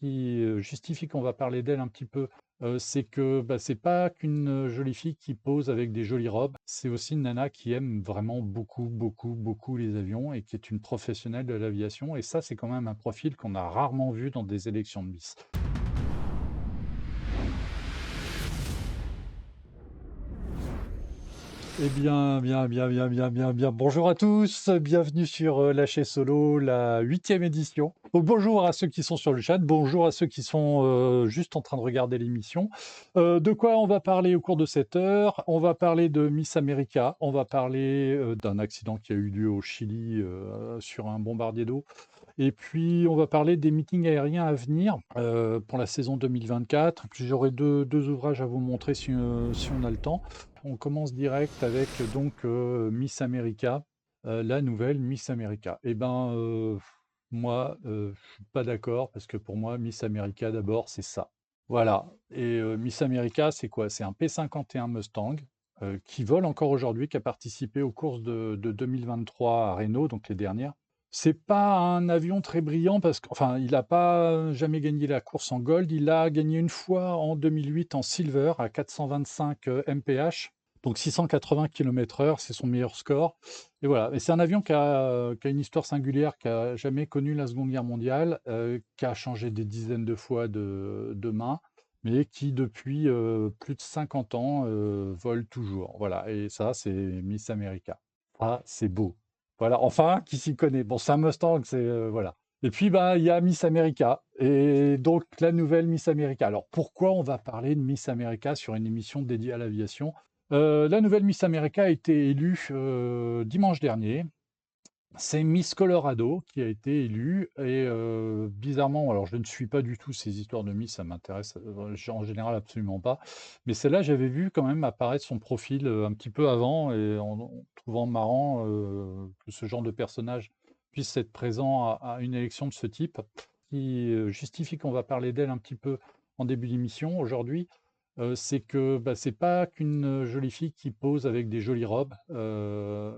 qui justifie qu'on va parler d'elle un petit peu, c'est que c'est pas qu'une jolie fille qui pose avec des jolies robes, c'est aussi une nana qui aime vraiment beaucoup, beaucoup, beaucoup les avions et qui est une professionnelle de l'aviation. Et ça, c'est quand même un profil qu'on a rarement vu dans des élections de Miss. Eh bien, bien, bien, bien, bien, bien, bien. Bonjour à tous, bienvenue sur Lâcher Solo, la 8e édition. Donc bonjour à ceux qui sont sur le chat, bonjour à ceux qui sont juste en train de regarder l'émission. De quoi on va parler au cours de cette heure? On va parler de Miss America, on va parler d'un accident qui a eu lieu au Chili sur un bombardier d'eau. Et puis, on va parler des meetings aériens à venir pour la saison 2024. Puis j'aurai deux ouvrages à vous montrer si on a le temps. On commence direct avec donc Miss America, la nouvelle Miss America. Eh ben, moi, je suis pas d'accord parce que pour moi, Miss America, d'abord, c'est ça. Voilà. Et Miss America, c'est quoi? C'est un P-51 Mustang qui vole encore aujourd'hui, qui a participé aux courses de 2023 à Renault, donc les dernières. C'est pas un avion très brillant parce qu'enfin, il n'a pas jamais gagné la course en gold. Il a gagné une fois en 2008 en silver à 425 mph, donc 680 km/h, c'est son meilleur score. Et voilà. Et c'est un avion qui a une histoire singulière, qui a jamais connu la Seconde Guerre mondiale, qui a changé des dizaines de fois de main, mais qui depuis plus de 50 ans vole toujours. Voilà. Et ça, c'est Miss America. Ah, c'est beau. Voilà, enfin, qui s'y connaît? Bon, c'est un Mustang, c'est voilà. Et puis, bah, il y a Miss America, et donc la nouvelle Miss America. Alors, pourquoi on va parler de Miss America sur une émission dédiée à l'aviation? La nouvelle Miss America a été élue dimanche dernier. C'est Miss Colorado qui a été élue et bizarrement, alors je ne suis pas du tout ces histoires de Miss, ça m'intéresse en général absolument pas. Mais celle-là, j'avais vu quand même apparaître son profil un petit peu avant et en trouvant marrant que ce genre de personnage puisse être présent à une élection de ce type, qui justifie qu'on va parler d'elle un petit peu en début d'émission aujourd'hui. C'est que c'est pas qu'une jolie fille qui pose avec des jolies robes,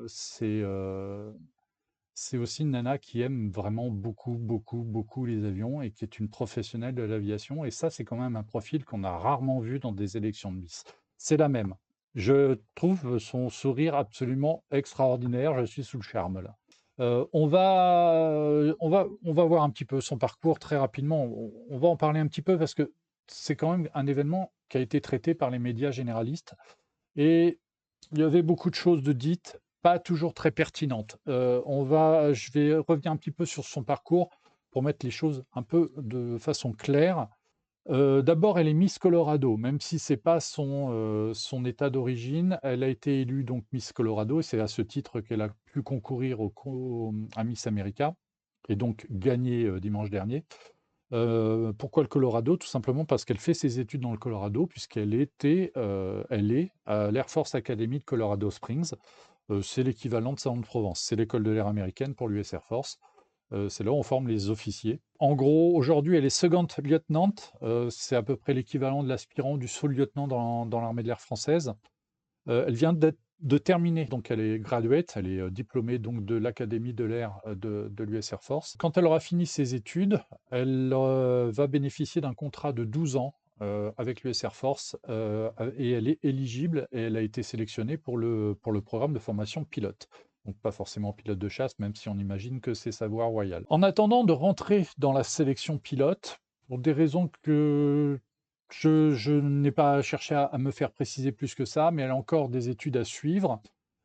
c'est aussi une nana qui aime vraiment beaucoup, beaucoup, beaucoup les avions et qui est une professionnelle de l'aviation. Et ça, c'est quand même un profil qu'on a rarement vu dans des élections de Miss. C'est la même. Je trouve son sourire absolument extraordinaire. Je suis sous le charme là. On va voir un petit peu son parcours très rapidement. On va en parler un petit peu parce que c'est quand même un événement qui a été traité par les médias généralistes. Et il y avait beaucoup de choses de dites, pas toujours très pertinentes. Je vais revenir un petit peu sur son parcours pour mettre les choses un peu de façon claire. D'abord, elle est Miss Colorado, même si c'est pas son état d'origine. Elle a été élue donc Miss Colorado, et c'est à ce titre qu'elle a pu concourir à Miss America et donc gagner dimanche dernier. Pourquoi le Colorado? Tout simplement parce qu'elle fait ses études dans le Colorado, elle est à l'Air Force Academy de Colorado Springs. C'est l'équivalent de Salon-de-Provence. C'est l'école de l'air américaine pour l'US Air Force. C'est là où on forme les officiers. En gros, aujourd'hui, elle est second lieutenant. C'est à peu près l'équivalent de l'aspirant du sous-lieutenant dans l'armée de l'air française. Elle vient de terminer, donc elle est graduate, elle est diplômée donc de l'Académie de l'air de l'US Air Force. Quand elle aura fini ses études, elle va bénéficier d'un contrat de 12 ans avec l'US Air Force et elle est éligible et elle a été sélectionnée pour le programme de formation pilote. Donc pas forcément pilote de chasse, même si on imagine que c'est sa voie royale. En attendant de rentrer dans la sélection pilote, pour des raisons que je n'ai pas cherché à me faire préciser plus que ça, mais elle a encore des études à suivre.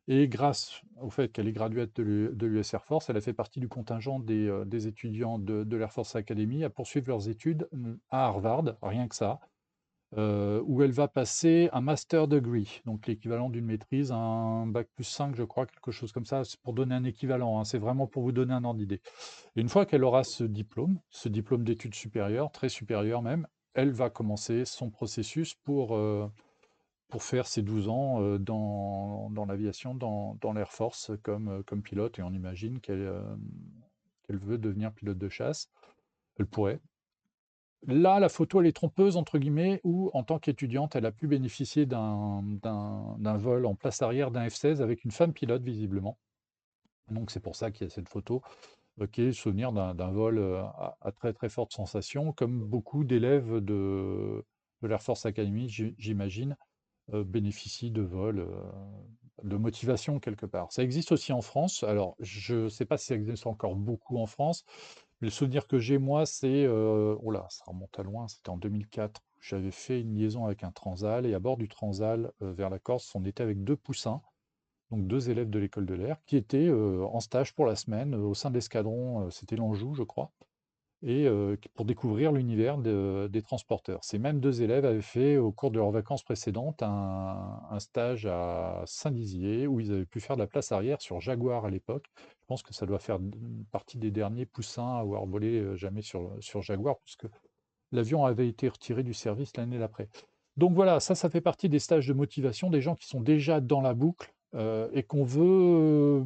Et grâce au fait qu'elle est graduate de l'US Air Force, elle a fait partie du contingent des étudiants de l'Air Force Academy à poursuivre leurs études à Harvard, rien que ça, où elle va passer un master degree, donc l'équivalent d'une maîtrise, un bac plus 5, je crois, quelque chose comme ça. C'est pour donner un équivalent, hein, c'est vraiment pour vous donner un ordre d'idée. Et une fois qu'elle aura ce diplôme d'études supérieures, très supérieur même, elle va commencer son processus pour faire ses 12 ans dans l'aviation, dans l'Air Force comme pilote. Et on imagine qu'elle veut devenir pilote de chasse. Elle pourrait. Là, la photo, elle est trompeuse, entre guillemets, où en tant qu'étudiante, elle a pu bénéficier d'un vol en place arrière d'un F-16 avec une femme pilote, visiblement. Donc c'est pour ça qu'il y a cette photo. qui est le souvenir d'un vol à très très forte sensation, comme beaucoup d'élèves de l'Air Force Academy, j'imagine, bénéficient de vols de motivation quelque part. Ça existe aussi en France. Alors, je ne sais pas si ça existe encore beaucoup en France, mais le souvenir que j'ai, moi, c'est, oh là, ça remonte à loin, c'était en 2004. J'avais fait une liaison avec un Transal et à bord du Transal vers la Corse, on était avec deux poussins, donc deux élèves de l'école de l'air, qui étaient en stage pour la semaine au sein de l'escadron, c'était l'Anjou, je crois, et pour découvrir l'univers des transporteurs. Ces mêmes deux élèves avaient fait, au cours de leurs vacances précédentes, un stage à Saint-Dizier, où ils avaient pu faire de la place arrière sur Jaguar à l'époque. Je pense que ça doit faire partie des derniers poussins à avoir volé jamais sur Jaguar, puisque l'avion avait été retiré du service l'année d'après. Donc voilà, ça fait partie des stages de motivation, des gens qui sont déjà dans la boucle et qu'on veut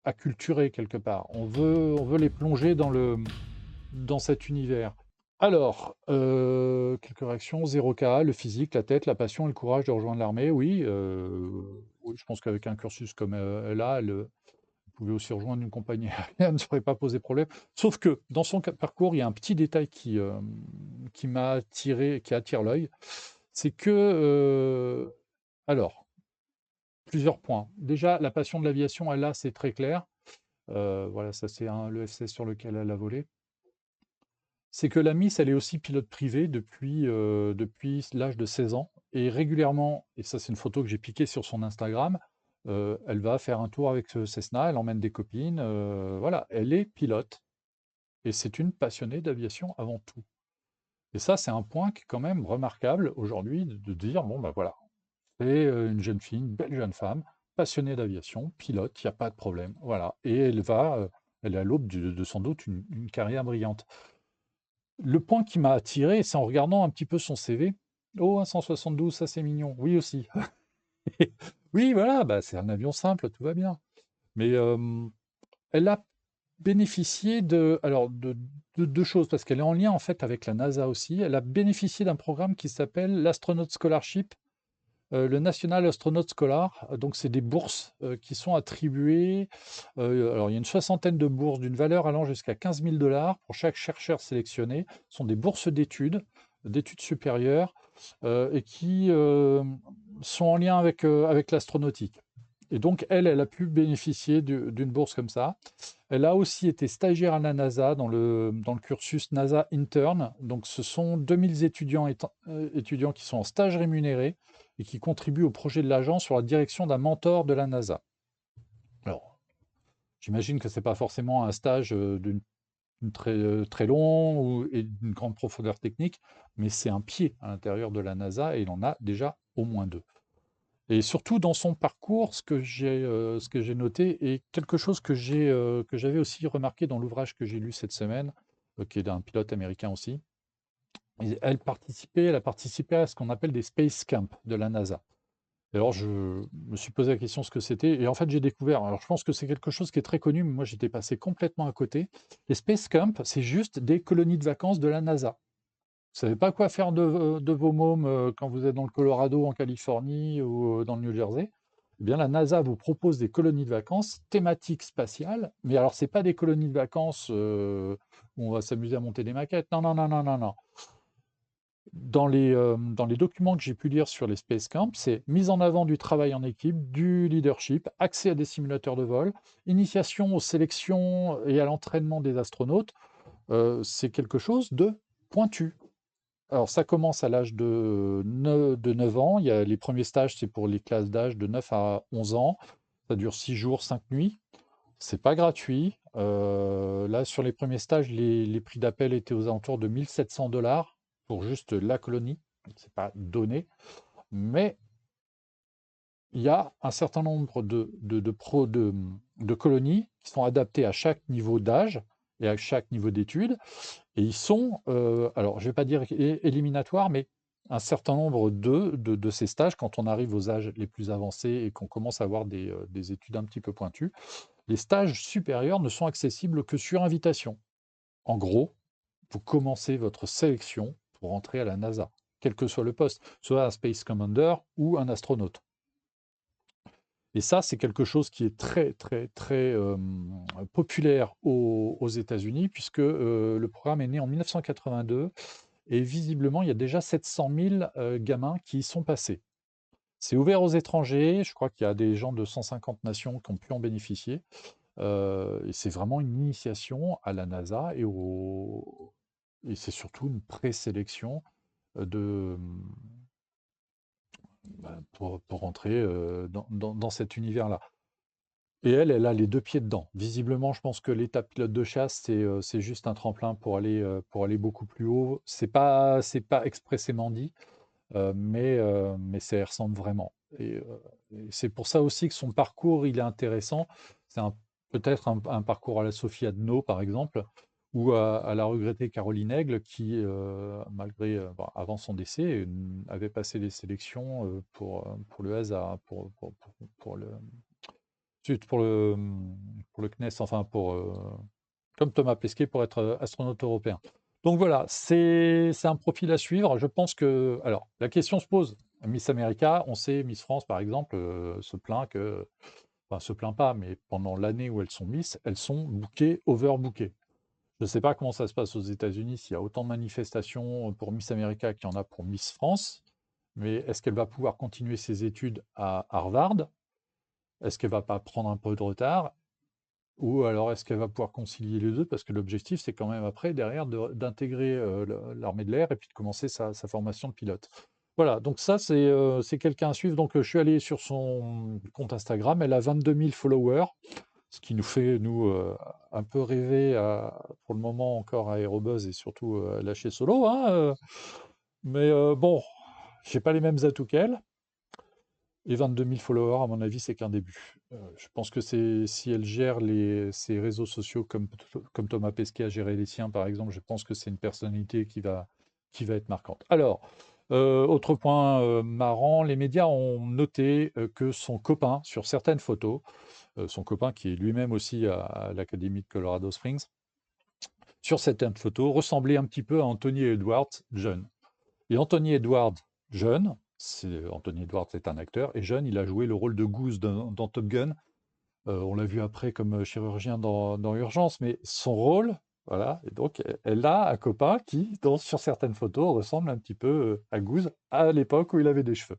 acculturer quelque part. On veut les plonger dans cet univers. Alors, quelques réactions. 0K, le physique, la tête, la passion et le courage de rejoindre l'armée. Oui, oui, je pense qu'avec un cursus comme là, elle pouvait aussi rejoindre une compagnie aérienne, ça n'aurait pas posé problème. Sauf que dans son parcours, il y a un petit détail qui m'a attiré, qui attire l'œil. C'est que, alors, plusieurs points. Déjà, la passion de l'aviation, elle a, c'est très clair. Voilà, ça c'est le F-16 sur lequel elle a volé. C'est que la Miss, elle est aussi pilote privé depuis l'âge de 16 ans. Et régulièrement, et ça c'est une photo que j'ai piquée sur son Instagram, elle va faire un tour avec ce Cessna, elle emmène des copines, voilà, elle est pilote. Et c'est une passionnée d'aviation avant tout. Et ça, c'est un point qui est quand même remarquable aujourd'hui de dire, bon ben voilà, c'est une jeune fille, une belle jeune femme, passionnée d'aviation, pilote, il n'y a pas de problème. Voilà. Et elle est à l'aube de sans doute une carrière brillante. Le point qui m'a attiré, c'est en regardant un petit peu son CV. Oh, un 172, ça c'est mignon. Oui aussi. Oui, voilà, bah, c'est un avion simple, tout va bien. Mais elle a bénéficié de deux choses, parce qu'elle est en lien en fait avec la NASA aussi. Elle a bénéficié d'un programme qui s'appelle l'Astronaut Scholarship, le National Astronaut Scholar. Donc c'est des bourses qui sont attribuées. Alors il y a une soixantaine de bourses d'une valeur allant jusqu'à 15 000 $ pour chaque chercheur sélectionné. Ce sont des bourses d'études supérieures, et qui sont en lien avec l'astronautique. Et donc, elle a pu bénéficier d'une bourse comme ça. Elle a aussi été stagiaire à la NASA dans le cursus NASA Intern. Donc, ce sont 2000 étudiants qui sont en stage rémunéré et qui contribuent au projet de l'agence sur la direction d'un mentor de la NASA. Alors, j'imagine que ce n'est pas forcément un stage très long et d'une grande profondeur technique, mais c'est un pied à l'intérieur de la NASA et il en a déjà au moins deux. Et surtout dans son parcours, ce que j'ai noté est quelque chose que j'avais aussi remarqué dans l'ouvrage que j'ai lu cette semaine, qui est d'un pilote américain aussi. Et elle a participé à ce qu'on appelle des Space Camps de la NASA. Et alors je me suis posé la question ce que c'était et en fait j'ai découvert, alors je pense que c'est quelque chose qui est très connu, mais moi j'étais passé complètement à côté. Les Space Camps, c'est juste des colonies de vacances de la NASA. Vous savez pas quoi faire de vos mômes quand vous êtes dans le Colorado, en Californie ou dans le New Jersey, eh bien la NASA vous propose des colonies de vacances thématiques spatiales, mais alors c'est pas des colonies de vacances où on va s'amuser à monter des maquettes. Non, non, non, non, non, non. Dans les documents que j'ai pu lire sur les Space Camps, c'est mise en avant du travail en équipe, du leadership, accès à des simulateurs de vol, initiation aux sélections et à l'entraînement des astronautes. C'est quelque chose de pointu. Alors, ça commence à l'âge de 9 ans. Il y a les premiers stages, c'est pour les classes d'âge de 9 à 11 ans. Ça dure 6 jours, 5 nuits. C'est pas gratuit. Là, sur les premiers stages, les prix d'appel étaient aux alentours de 1 700 $ pour juste la colonie. C'est pas donné. Mais il y a un certain nombre de colonies qui sont adaptées à chaque niveau d'âge et à chaque niveau d'études. Et ils sont, alors je ne vais pas dire éliminatoires, mais un certain nombre de ces stages, quand on arrive aux âges les plus avancés et qu'on commence à avoir des études un petit peu pointues, les stages supérieurs ne sont accessibles que sur invitation. En gros, vous commencez votre sélection pour entrer à la NASA, quel que soit le poste, soit un Space Commander ou un astronaute. Et ça, c'est quelque chose qui est très, très, très populaire aux États-Unis, puisque le programme est né en 1982 et visiblement, il y a déjà 700 000 gamins qui y sont passés. C'est ouvert aux étrangers, je crois qu'il y a des gens de 150 nations qui ont pu en bénéficier. Et c'est vraiment une initiation à la NASA et c'est surtout une présélection de, pour rentrer dans cet univers-là. Et elle a les 2 pieds dedans. Visiblement, je pense que l'étape pilote de chasse, c'est juste un tremplin pour aller beaucoup plus haut. C'est pas expressément dit, mais ça y ressemble vraiment. Et c'est pour ça aussi que son parcours, il est intéressant. C'est peut-être un parcours à la Sophie Adno, par exemple, ou à la regrettée Caroline Aigle qui, malgré, bon, avant son décès, avait passé les sélections, pour le hasard, pour le Zut, pour le CNES, enfin comme Thomas Pesquet pour être astronaute européen. Donc voilà, c'est un profil à suivre. Je pense que, alors, la question se pose. Miss America, on sait, Miss France, par exemple, se plaint enfin, se plaint pas, mais pendant l'année où elles sont Miss, elles sont bookées, overbookées. Je ne sais pas comment ça se passe aux États-Unis, s'il y a autant de manifestations pour Miss America qu'il y en a pour Miss France, mais est-ce qu'elle va pouvoir continuer ses études à Harvard? Est-ce qu'elle va pas prendre un peu de retard? Ou alors est-ce qu'elle va pouvoir concilier les 2? Parce que l'objectif, c'est quand même après, derrière, d'intégrer l'armée de l'air et puis de commencer sa formation de pilote. Voilà, donc ça, c'est quelqu'un à suivre. Donc je suis allé sur son compte Instagram, elle a 22 000 followers, ce qui nous fait, nous, un peu rêver pour le moment encore à Aérobuzz et surtout à lâcher solo, hein, mais bon, j'ai pas les mêmes atouts qu'elle. Et 22 000 followers, à mon avis, c'est qu'un début. Je pense que si elle gère ses réseaux sociaux comme Thomas Pesquet a géré les siens, par exemple, je pense que c'est une personnalité qui va être marquante. Alors, autre point marrant, les médias ont noté que son copain, sur certaines photos, son copain qui est lui-même aussi à l'Académie de Colorado Springs, sur certaines photos, ressemblait un petit peu à Anthony Edwards jeune. Et Anthony Edwards jeune, Anthony Edwards est un acteur, et jeune, il a joué le rôle de Goose dans Top Gun. On l'a vu après comme chirurgien dans Urgence, mais son rôle, voilà, et donc elle a un copain qui, sur certaines photos, ressemble un petit peu à Goose à l'époque où il avait des cheveux.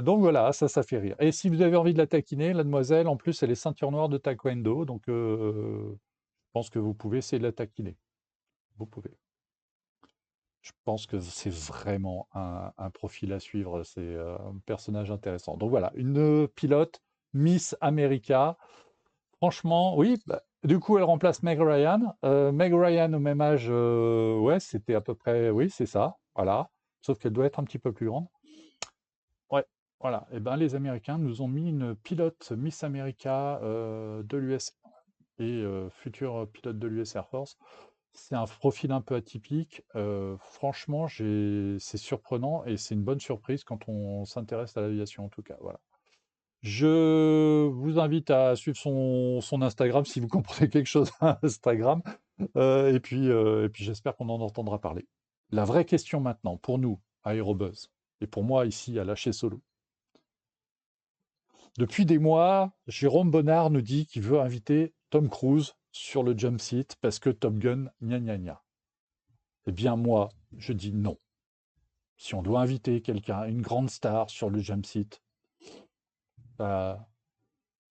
Donc voilà, ça fait rire. Et si vous avez envie de la taquiner, la demoiselle, en plus, elle est ceinture noire de taekwondo, donc je pense que vous pouvez essayer de la taquiner. Vous pouvez. Je pense que c'est vraiment un profil à suivre, c'est un personnage intéressant. Donc voilà, une pilote, Miss America. Franchement, oui, bah, du coup, elle remplace Meg Ryan. Meg Ryan, au même âge, ouais, c'était à peu près, oui, c'est ça, voilà. Sauf qu'elle doit être un petit peu plus grande. Ouais, voilà. Et ben, les Américains nous ont mis une pilote Miss America de l'US et future pilote de l'US Air Force. C'est un profil un peu atypique. Franchement, c'est surprenant et c'est une bonne surprise quand on s'intéresse à l'aviation, en tout cas. Voilà. Je vous invite à suivre son Instagram si vous comprenez quelque chose à Instagram. Et puis j'espère qu'on en entendra parler. La vraie question maintenant, pour nous, à Aérobuzz, et pour moi ici à Lâcher Solo. Depuis des mois, Jérôme Bonnard nous dit qu'il veut inviter Tom Cruise sur le jump seat parce que Top Gun, gna gna gna. Eh bien, moi, je dis non. Si on doit inviter quelqu'un, une grande star sur le jump seat, bah,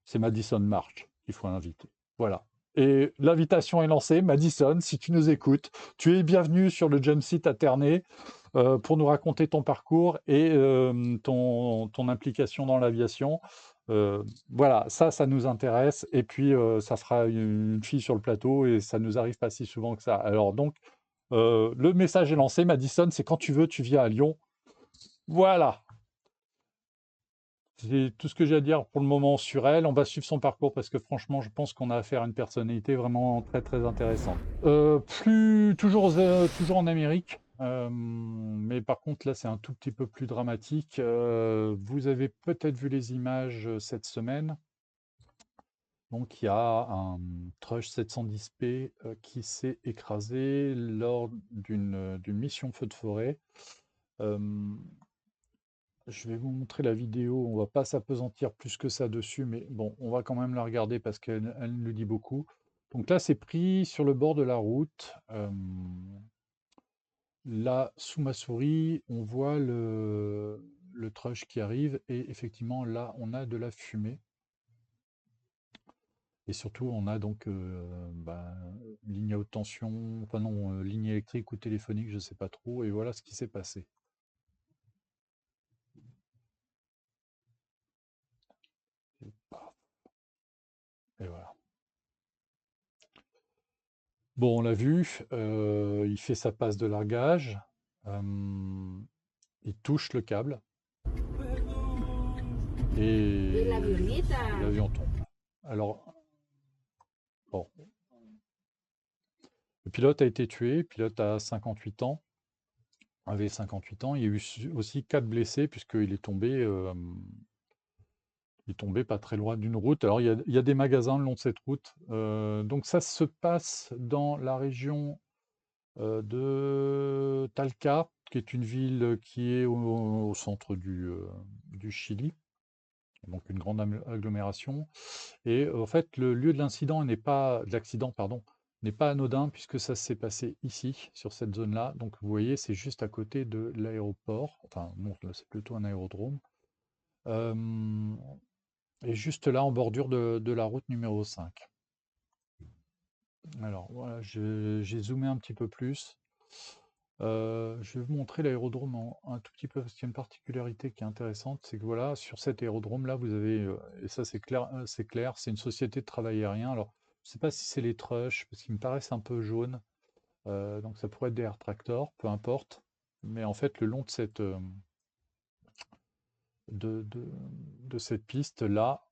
c'est Madison March qu'il faut inviter. Voilà. Et l'invitation est lancée. Madison, si tu nous écoutes, tu es bienvenu sur le jump seat à Ternay pour nous raconter ton parcours et ton implication dans l'aviation. Voilà, ça nous intéresse. Et puis, ça fera une fille sur le plateau et ça nous arrive pas si souvent que ça. Alors donc, le message est lancé. Madison, c'est quand tu veux, tu viens à Lyon. Voilà. C'est tout ce que j'ai à dire pour le moment sur elle. On va suivre son parcours parce que franchement, je pense qu'on a affaire à une personnalité vraiment très très intéressante. Toujours en Amérique, mais par contre là, c'est un tout petit peu plus dramatique. Vous avez peut-être vu les images cette semaine. Donc il y a un Trush 710P qui s'est écrasé lors d'une mission feu de forêt. Euh, Je vais vous montrer la vidéo, on va pas s'appesantir plus que ça dessus, mais bon, on va quand même la regarder parce qu'elle nous dit beaucoup. Donc là, c'est pris sur le bord de la route. Là, sous ma souris, on voit le truck qui arrive et effectivement, là, on a de la fumée. Et surtout, on a donc ligne à haute tension, enfin non, ligne électrique ou téléphonique, je ne sais pas trop. Et voilà ce qui s'est passé. Et paf, et voilà. Bon, on l'a vu, il fait sa passe de largage, il touche le câble et l'avion tombe. Alors, bon, le pilote a été tué, le pilote a 58 ans, avait 58 ans. Il y a eu aussi 4 blessés puisqu'il est tombé pas très loin d'une route. Alors, il y a des magasins le long de cette route. Donc, ça se passe dans la région de Talca, qui est une ville qui est au centre du Chili, donc une grande agglomération. Et en fait, le lieu de l'incident n'est pas, de l'accident, pardon, n'est pas anodin puisque ça s'est passé ici, sur cette zone-là. Donc vous voyez, c'est juste à côté de l'aéroport. Enfin, non, là c'est plutôt un aérodrome. Euh, et juste là, en bordure de la route numéro 5. Alors voilà, j'ai zoomé un petit peu plus. Je vais vous montrer l'aérodrome un tout petit peu parce qu'il y a une particularité qui est intéressante, c'est que voilà, sur cet aérodrome-là, vous avez, et ça c'est clair, c'est une société de travail aérien. Alors, je ne sais pas si c'est les Trush, parce qu'ils me paraissent un peu jaunes, donc ça pourrait être des Air Tractor, peu importe. Mais en fait, le long de de, de- de cette piste-là,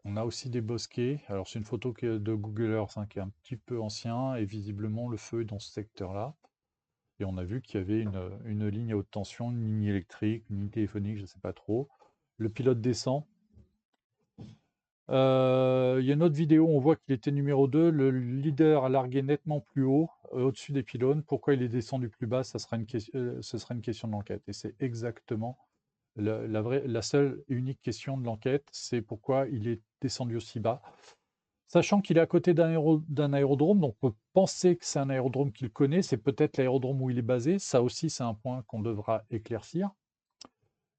on a aussi des bosquets. Alors, c'est une photo de Google Earth, hein, qui est un petit peu ancien, et visiblement, le feu est dans ce secteur-là. Et on a vu qu'il y avait une ligne à haute tension, une ligne électrique, une ligne téléphonique, je ne sais pas trop. Le pilote descend. Il y a une autre vidéo, on voit qu'il était numéro 2. Le leader a largué nettement plus haut, au-dessus des pylônes. Pourquoi il est descendu plus bas, ce sera une question de l'enquête. Et c'est exactement la seule et unique question de l'enquête, c'est pourquoi il est descendu aussi bas. Sachant qu'il est à côté d'un aérodrome, donc on peut penser que c'est un aérodrome qu'il connaît, c'est peut-être l'aérodrome où il est basé. Ça aussi, c'est un point qu'on devra éclaircir.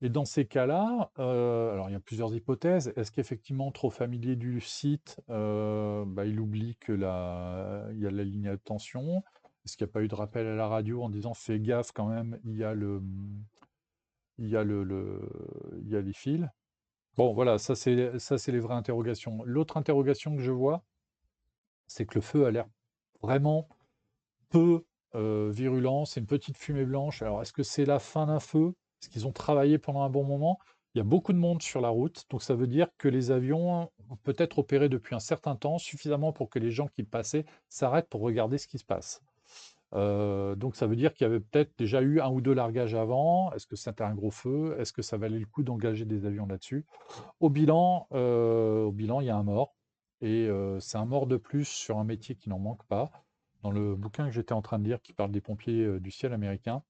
Et dans ces cas-là, alors il y a plusieurs hypothèses. Est-ce qu'effectivement, trop familier du site, il oublie il y a la ligne à haute tension? Est-ce qu'il n'y a pas eu de rappel à la radio en disant fais gaffe quand même, il y a il y a les fils? Bon, voilà, ça c'est les vraies interrogations. L'autre interrogation que je vois, c'est que le feu a l'air vraiment peu virulent. C'est une petite fumée blanche. Alors, est-ce que c'est la fin d'un feu? Est-ce qu'ils ont travaillé pendant un bon moment? Il y a beaucoup de monde sur la route, donc ça veut dire que les avions ont peut-être opéré depuis un certain temps, suffisamment pour que les gens qui passaient s'arrêtent pour regarder ce qui se passe. Donc ça veut dire qu'il y avait peut-être déjà eu un ou deux largages avant. Est-ce que c'était un gros feu? Est-ce que ça valait le coup d'engager des avions là-dessus? Au bilan, il y a un mort. Et c'est un mort de plus sur un métier qui n'en manque pas. Dans le bouquin que j'étais en train de lire, qui parle des pompiers du ciel américains,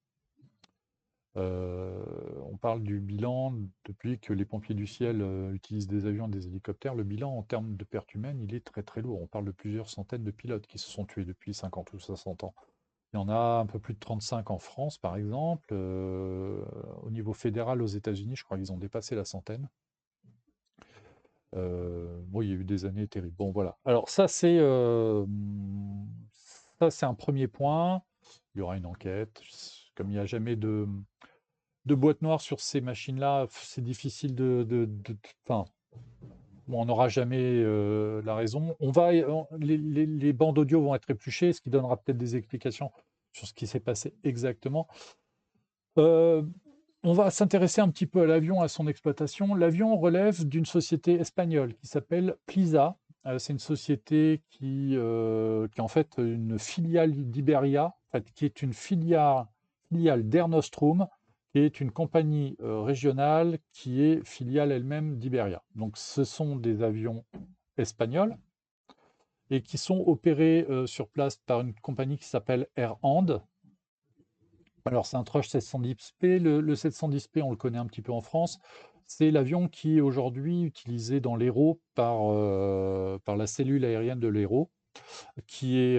on parle du bilan depuis que les pompiers du ciel utilisent des avions et des hélicoptères. Le bilan en termes de pertes humaines, il est très très lourd. On parle de plusieurs centaines de pilotes qui se sont tués depuis 50 ou 60 ans. Il y en a un peu plus de 35 en France, par exemple. Au niveau fédéral, aux États-Unis, je crois qu'ils ont dépassé la centaine. Bon, il y a eu des années terribles. Bon, voilà. Alors ça, c'est un premier point. Il y aura une enquête. Comme il n'y a jamais de boîte noire sur ces machines-là, c'est difficile enfin, bon, on n'aura jamais la raison. Les bandes audio vont être épluchées, ce qui donnera peut-être des explications sur ce qui s'est passé exactement. Euh, on va s'intéresser un petit peu à l'avion, à son exploitation. L'avion relève d'une société espagnole qui s'appelle Plisa. C'est une société qui est en fait une filiale d'Iberia, en fait, qui est une filiale d'Air Nostrum, qui est une compagnie régionale qui est filiale elle-même d'Iberia. Donc ce sont des avions espagnols et qui sont opérés sur place par une compagnie qui s'appelle Air Ande. Alors, c'est un Trush 710P. Le 710P, on le connaît un petit peu en France. C'est l'avion qui est aujourd'hui utilisé dans l'Hérault par la cellule aérienne de l'Hérault, qui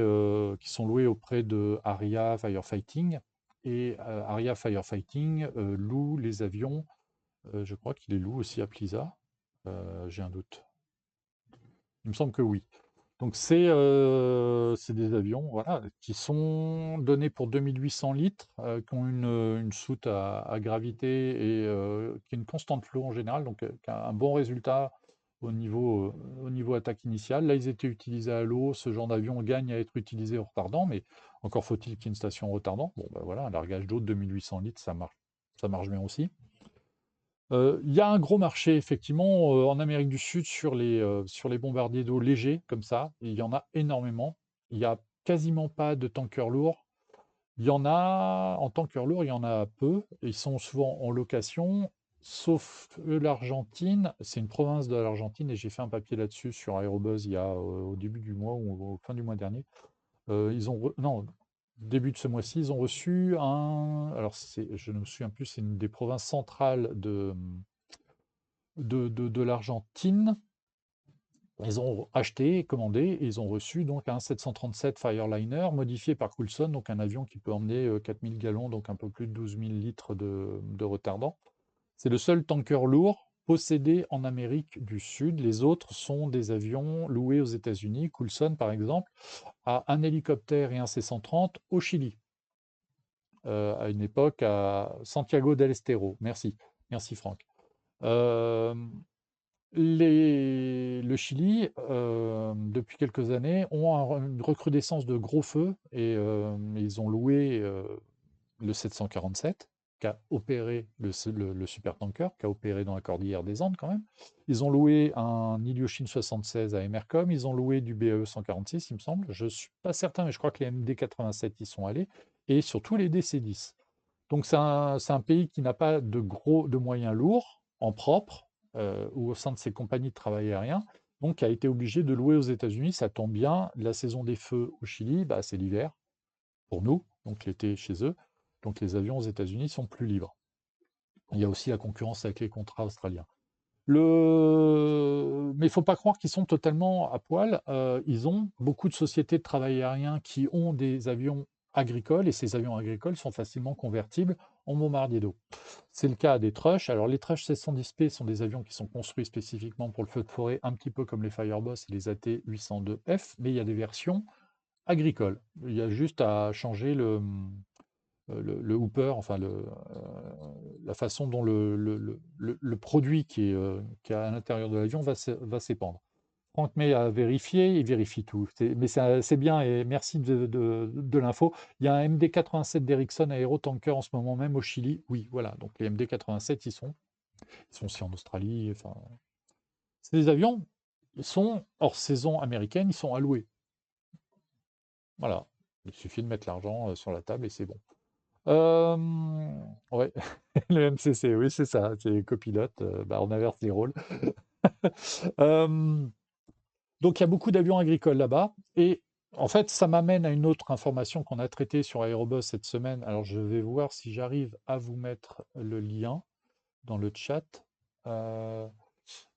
sont loués auprès de Aria Firefighting. Et Aria Firefighting loue les avions. Je crois qu'il les loue aussi à Plisa. J'ai un doute. Il me semble que oui. Donc c'est des avions, voilà, qui sont donnés pour 2 800 litres, qui ont une soute à gravité et qui a une constante flow en général, donc qui a un bon résultat au niveau attaque initiale. Là, ils étaient utilisés à l'eau. Ce genre d'avion gagne à être utilisé au retardant, mais encore faut-il qu'il y ait une station retardant. Bon, ben voilà, un largage d'eau de 2 800 litres, ça marche bien aussi. Il y a un gros marché effectivement, en Amérique du Sud sur les bombardiers d'eau légers comme ça. Il y en a énormément. Il y a quasiment pas de tankers lourds. Il y en a en tankers lourds, il y en a peu. Ils sont souvent en location, sauf l'Argentine. C'est une province de l'Argentine et j'ai fait un papier là-dessus sur Aérobuzz il y a, au début du mois ou au fin du mois dernier. Ils ont re non, début de ce mois-ci, ils ont reçu un alors je ne me souviens plus, c'est une des provinces centrales de l'Argentine. Ils ont acheté et commandé et ils ont reçu donc un 737 Fireliner modifié par Coulson, donc un avion qui peut emmener 4000 gallons, donc un peu plus de 12 000 litres de retardant. C'est le seul tanker lourd possédé en Amérique du Sud. Les autres sont des avions loués aux États-Unis. Coulson, par exemple, a un hélicoptère et un C-130 au Chili, à une époque à Santiago del Estero. Merci, merci Franck. Euh, le Chili, depuis quelques années, ont une recrudescence de gros feux et ils ont loué le 747 qui a opéré le supertanker, qui a opéré dans la cordillère des Andes quand même. Ils ont loué un Ilyushin 76 à Emercom, ils ont loué du BAE 146, il me semble. Je ne suis pas certain, mais je crois que les MD 87 y sont allés, et surtout les DC-10. Donc c'est un pays qui n'a pas de moyens lourds en propre ou au sein de ses compagnies de travail aérien, donc qui a été obligé de louer aux États-Unis. Ça tombe bien, la saison des feux au Chili, bah, c'est l'hiver pour nous, donc l'été chez eux. Donc les avions aux États-Unis sont plus libres. Il y a aussi la concurrence avec les contrats australiens. Mais il ne faut pas croire qu'ils sont totalement à poil. Ils ont beaucoup de sociétés de travail aérien qui ont des avions agricoles et ces avions agricoles sont facilement convertibles en bombardiers d'eau. C'est le cas des Trush. Alors les Trush 710P sont des avions qui sont construits spécifiquement pour le feu de forêt, un petit peu comme les Fireboss et les AT802F, mais il y a des versions agricoles. Il y a juste à changer le hooper, enfin la façon dont le produit qui est à l'intérieur de l'avion va s'épandre. Franck May a vérifié, il vérifie tout. Mais c'est bien et merci de l'info. Il y a un MD-87 d'Ericsson Aerotanker en ce moment même au Chili. Oui, voilà. Donc les MD-87, ils sont aussi en Australie. Enfin, c'est des avions, ils sont hors saison américaine, ils sont alloués. Voilà. Il suffit de mettre l'argent sur la table et c'est bon. Ouais, le MCC, oui, c'est ça, c'est copilote, bah, on inverse les rôles. Hem, donc il y a beaucoup d'avions agricoles là-bas et en fait, ça m'amène à une autre information qu'on a traitée sur Aérobus cette semaine. Alors je vais voir si j'arrive à vous mettre le lien dans le chat. Heu,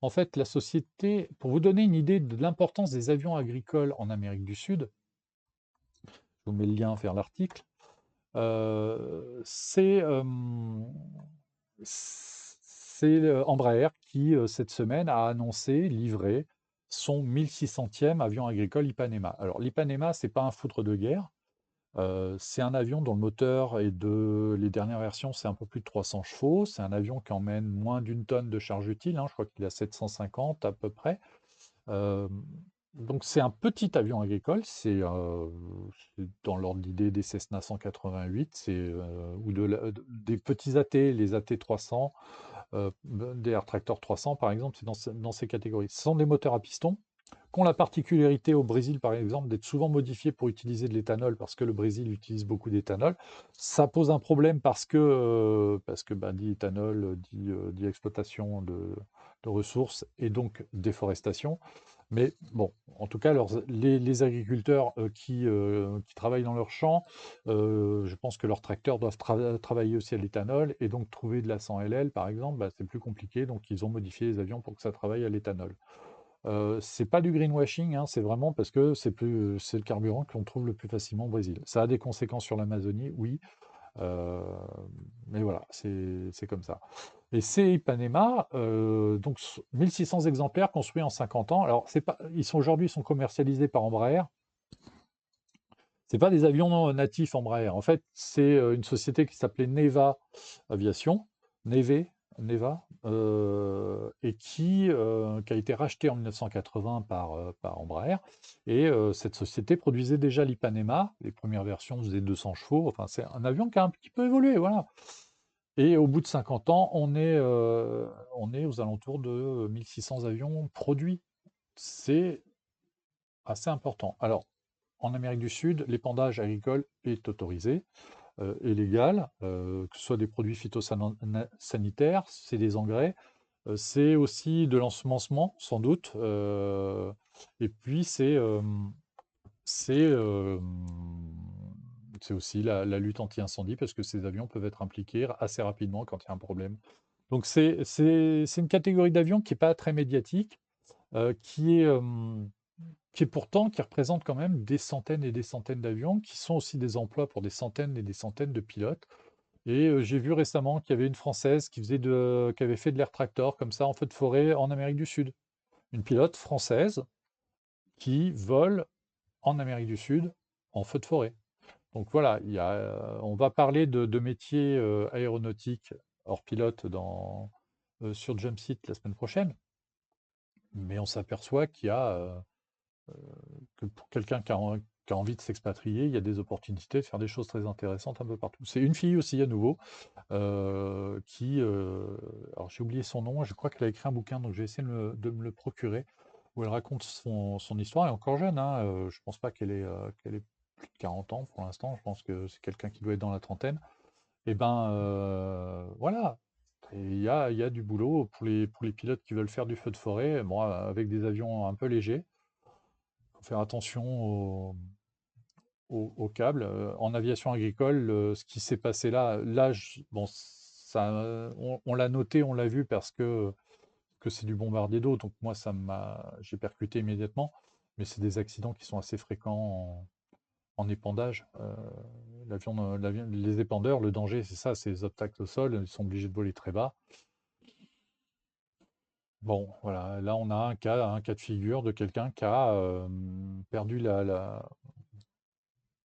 En fait, la société pour vous donner une idée de l'importance des avions agricoles en Amérique du Sud, je vous mets le lien vers l'article. C'est Embraer qui, cette semaine, a annoncé livrer son 1600e avion agricole Ipanema. Alors l'Ipanema, c'est pas un foudre de guerre, c'est un avion dont le moteur est de les dernières versions, c'est un peu plus de 300 chevaux. C'est un avion qui emmène moins d'une tonne de charge utile, hein, je crois qu'il a 750 à peu près. Hem, donc c'est un petit avion agricole, c'est dans l'ordre d'idée des Cessna 188, ou des petits AT, les AT300, des Air Tractor 300 par exemple, c'est dans ces catégories. Ce sont des moteurs à piston qui ont la particularité au Brésil par exemple d'être souvent modifiés pour utiliser de l'éthanol parce que le Brésil utilise beaucoup d'éthanol. Ça pose un problème parce que, bah, dit éthanol, dit exploitation de ressources et donc déforestation. Mais bon, en tout cas, les agriculteurs qui travaillent dans leurs champs, je pense que leurs tracteurs doivent travailler aussi à l'éthanol et donc trouver de la 100 LL, par exemple, bah, c'est plus compliqué. Donc, ils ont modifié les avions pour que ça travaille à l'éthanol. C'est pas du greenwashing, hein, c'est vraiment parce que c'est le carburant qu'on trouve le plus facilement au Brésil. Ça a des conséquences sur l'Amazonie, oui, euh, mais voilà, c'est comme ça. Et ces Ipanema, donc 1600 exemplaires construits en 50 ans. Alors, c'est pas, aujourd'hui, ils sont commercialisés par Embraer. C'est pas des avions natifs Embraer. En fait, c'est une société qui s'appelait Neva Aviation, Neve, Neva, et qui a été rachetée en 1980 par Embraer. Et cette société produisait déjà l'Ipanema. Les premières versions faisaient 200 chevaux. Enfin, c'est un avion qui a un petit peu évolué, voilà. Et au bout de 50 ans, on est aux alentours de 1600 avions produits. C'est assez important. Alors, en Amérique du Sud, l'épandage agricole est autorisé et légal, que ce soit des produits phytosanitaires, c'est des engrais, c'est aussi de l'ensemencement, sans doute, et puis c'est euh, c'est aussi la lutte anti-incendie, parce que ces avions peuvent être impliqués assez rapidement quand il y a un problème. Donc c'est une catégorie d'avions qui n'est pas très médiatique, euh, qui est, euh, qui représente quand même des centaines et des centaines d'avions, qui sont aussi des emplois pour des centaines et des centaines de pilotes. Et j'ai vu récemment qu'il y avait une Française qui avait fait de l'air tractor comme ça en feu de forêt en Amérique du Sud. Une pilote française qui vole en Amérique du Sud en feu de forêt. Donc voilà, on va parler de métiers aéronautiques hors pilote sur Jumpseat la semaine prochaine, mais on s'aperçoit que pour quelqu'un qui a envie de s'expatrier, il y a des opportunités de faire des choses très intéressantes un peu partout. C'est une fille aussi à nouveau, alors j'ai oublié son nom, je crois qu'elle a écrit un bouquin, donc je vais essayer de me le procurer, où elle raconte son histoire. Elle est encore jeune, hein, je pense pas qu'elle ait plus de 40 ans pour l'instant, je pense que c'est quelqu'un qui doit être dans la trentaine. Et ben voilà, et il y a du boulot pour les pilotes qui veulent faire du feu de forêt, bon, avec des avions un peu légers. Il faut faire attention au câble. En aviation agricole, ce qui s'est passé bon, on l'a noté, on l'a vu parce que c'est du bombardier d'eau, donc moi, j'ai percuté immédiatement. Mais c'est des accidents qui sont assez fréquents en épandage. Les épandeurs, le danger, c'est ça, c'est les obstacles au sol, ils sont obligés de voler très bas. Bon, voilà, là, on a un cas de figure de quelqu'un qui a perdu la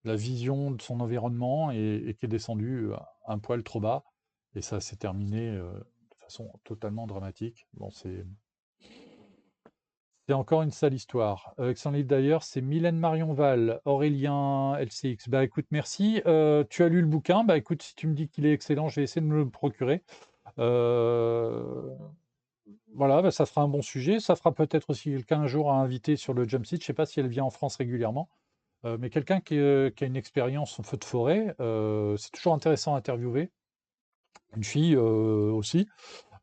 vision de son environnement et qui est descendu un poil trop bas. Et ça s'est terminé de façon totalement dramatique. Bon, c'est encore une sale histoire. Excellent livre d'ailleurs, c'est Mylène Marionval, Aurélien LCX. Bah écoute, merci. Tu as lu le bouquin. Bah écoute, si tu me dis qu'il est excellent, je vais essayer de me le procurer. Euh, voilà, bah, ça fera un bon sujet. Ça fera peut-être aussi quelqu'un un jour à inviter sur le Jump Site. Je ne sais pas si elle vient en France régulièrement. Mais quelqu'un qui a une expérience en feu de forêt, c'est toujours intéressant à interviewer. Une fille aussi.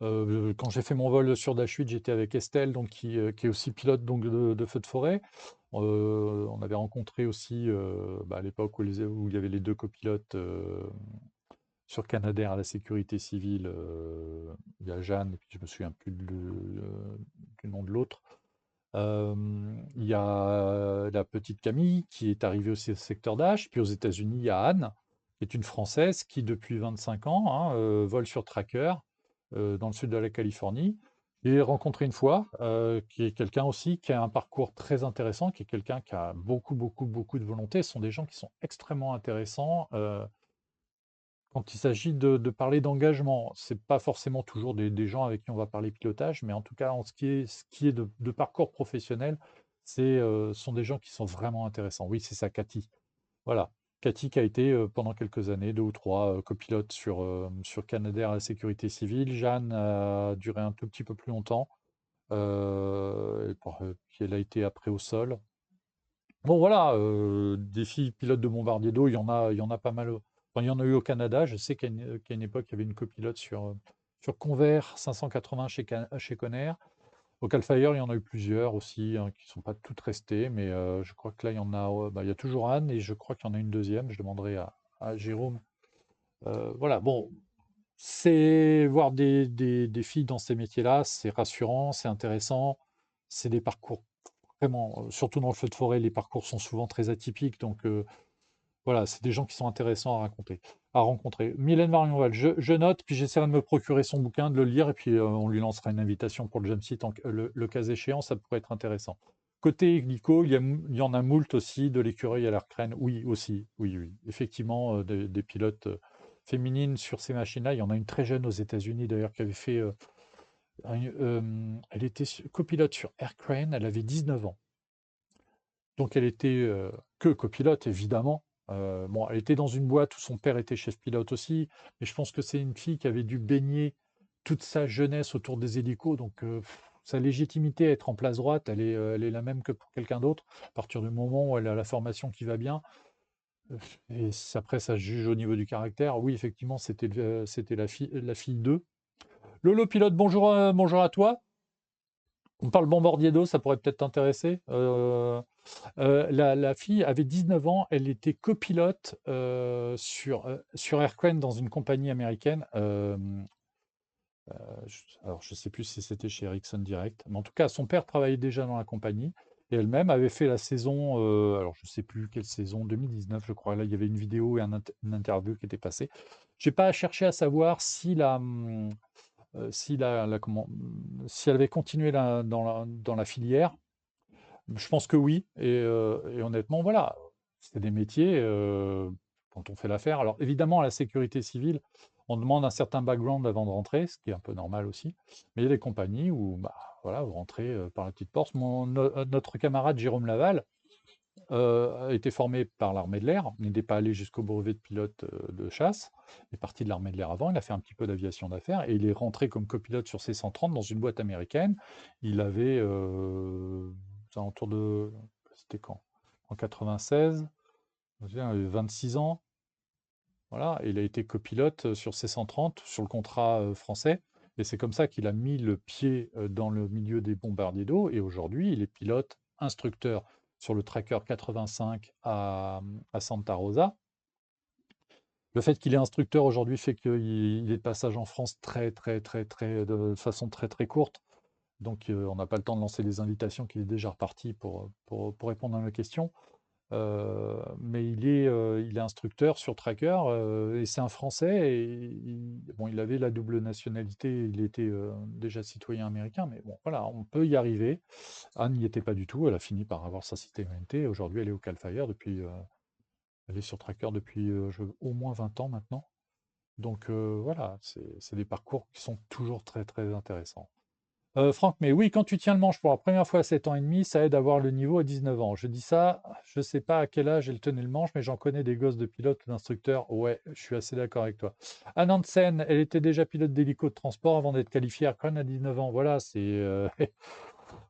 Quand j'ai fait mon vol sur Dash 8, j'étais avec Estelle, donc qui est aussi pilote donc, de feu de forêt. On avait rencontré aussi, bah, à l'époque où il y avait les deux copilotes sur Canadair à la sécurité civile. Il y a Jeanne, et puis je me souviens plus du nom de l'autre. Il y a la petite Camille qui est arrivée aussi au secteur d'âge. Puis aux États-Unis, il y a Anne, qui est une Française qui, depuis 25 ans, hein, vole sur Tracker dans le sud de la Californie. J'ai rencontré une fois, qui est quelqu'un aussi qui a un parcours très intéressant, qui est quelqu'un qui a beaucoup de volonté. Ce sont des gens qui sont extrêmement intéressants. Quand il s'agit de parler d'engagement, c'est pas forcément toujours des gens avec qui on va parler pilotage, mais en tout cas, ce qui est de parcours professionnel, sont des gens qui sont vraiment intéressants. Oui, c'est ça, Cathy. Voilà. Cathy qui a été pendant quelques années, 2 ou 3, copilote sur Canadair à la sécurité civile. Jeanne a duré un tout petit peu plus longtemps. Puis elle a été après au sol. Bon voilà, des filles pilotes de bombardier d'eau, il y en a pas mal. Enfin, il y en a eu au Canada. Je sais qu'à une époque, il y avait une copilote sur Convair 580 chez Convair. Au Calfire, il y en a eu plusieurs aussi, hein, qui ne sont pas toutes restées, mais je crois que là, il y en a, bah, il y a toujours Anne et je crois qu'il y en a une deuxième. Je demanderai à Jérôme. Voilà, bon, c'est voir des filles dans ces métiers-là, c'est rassurant, c'est intéressant. C'est des parcours vraiment, surtout dans le feu de forêt, les parcours sont souvent très atypiques. Donc voilà, c'est des gens qui sont intéressants à rencontrer. Mylène Marion-Val, je note, puis j'essaierai de me procurer son bouquin, de le lire, et puis on lui lancera une invitation pour le Jam Site le cas échéant, ça pourrait être intéressant. Côté hélico, il y en a moult aussi, de l'écureuil à l'air crâne, oui, aussi, oui, oui. Effectivement, des pilotes féminines sur ces machines-là. Il y en a une très jeune aux États-Unis d'ailleurs qui avait fait. Elle était copilote sur Air Crane, elle avait 19 ans. Donc elle était que copilote, évidemment. Bon, elle était dans une boîte où son père était chef pilote aussi, mais je pense que c'est une fille qui avait dû baigner toute sa jeunesse autour des hélicos, donc sa légitimité à être en place droite, elle est la même que pour quelqu'un d'autre, à partir du moment où elle a la formation qui va bien. euh, Après, ça se juge au niveau du caractère. Oui, effectivement, c'était la fille d'eux. Lolo pilote, bonjour, bonjour à toi. On parle bombardier d'eau, ça pourrait peut-être t'intéresser. La fille avait 19 ans, elle était copilote sur Air Crane dans une compagnie américaine. Alors, je ne sais plus si c'était chez Ericsson Direct, mais en tout cas, son père travaillait déjà dans la compagnie et elle-même avait fait la saison, alors je ne sais plus quelle saison, 2019, je crois. Là, il y avait une vidéo et une interview qui était passée. Je n'ai pas cherché à savoir si elle avait continué dans la filière. Je pense que oui. Et honnêtement, voilà, c'est des métiers quand on fait l'affaire. Alors évidemment, à la sécurité civile, on demande un certain background avant de rentrer, ce qui est un peu normal aussi. Mais il y a des compagnies où, bah, voilà, vous rentrez par la petite porte. Notre camarade Jérôme Laval a été formé par l'armée de l'air. Il n'était pas allé jusqu'au brevet de pilote de chasse. Il est parti de l'armée de l'air avant. Il a fait un petit peu d'aviation d'affaires et il est rentré comme copilote sur C-130 dans une boîte américaine. Il avait aux alentours de. C'était quand? En 96. Il avait 26 ans. Voilà. Et il a été copilote sur C-130 sur le contrat français. Et c'est comme ça qu'il a mis le pied dans le milieu des bombardiers d'eau. Et aujourd'hui, il est pilote instructeur sur le Tracker 85 à Santa Rosa. Le fait qu'il est instructeur aujourd'hui fait qu'il est de passage en France très, très, très, très, de façon très, très courte. Donc, on n'a pas le temps de lancer les invitations, qu'il est déjà reparti pour répondre à nos questions. Mais il est instructeur sur Tracker et c'est un Français. Et bon, il avait la double nationalité, il était déjà citoyen américain, mais bon, voilà, on peut y arriver. Anne n'y était pas du tout, elle a fini par avoir sa citoyenneté. Aujourd'hui, elle est au Calfire depuis. Elle est sur Tracker depuis au moins 20 ans maintenant. Donc voilà, c'est des parcours qui sont toujours très très intéressants. Franck, mais oui, quand tu tiens le manche pour la première fois à 7 ans et demi, ça aide à avoir le niveau à 19 ans. Je dis ça, je ne sais pas à quel âge elle tenait le manche, mais j'en connais des gosses de pilotes ou d'instructeurs. Ouais, je suis assez d'accord avec toi. Anne Hansen, elle était déjà pilote d'hélico de transport avant d'être qualifiée à Crane à 19 ans. Voilà, c'est.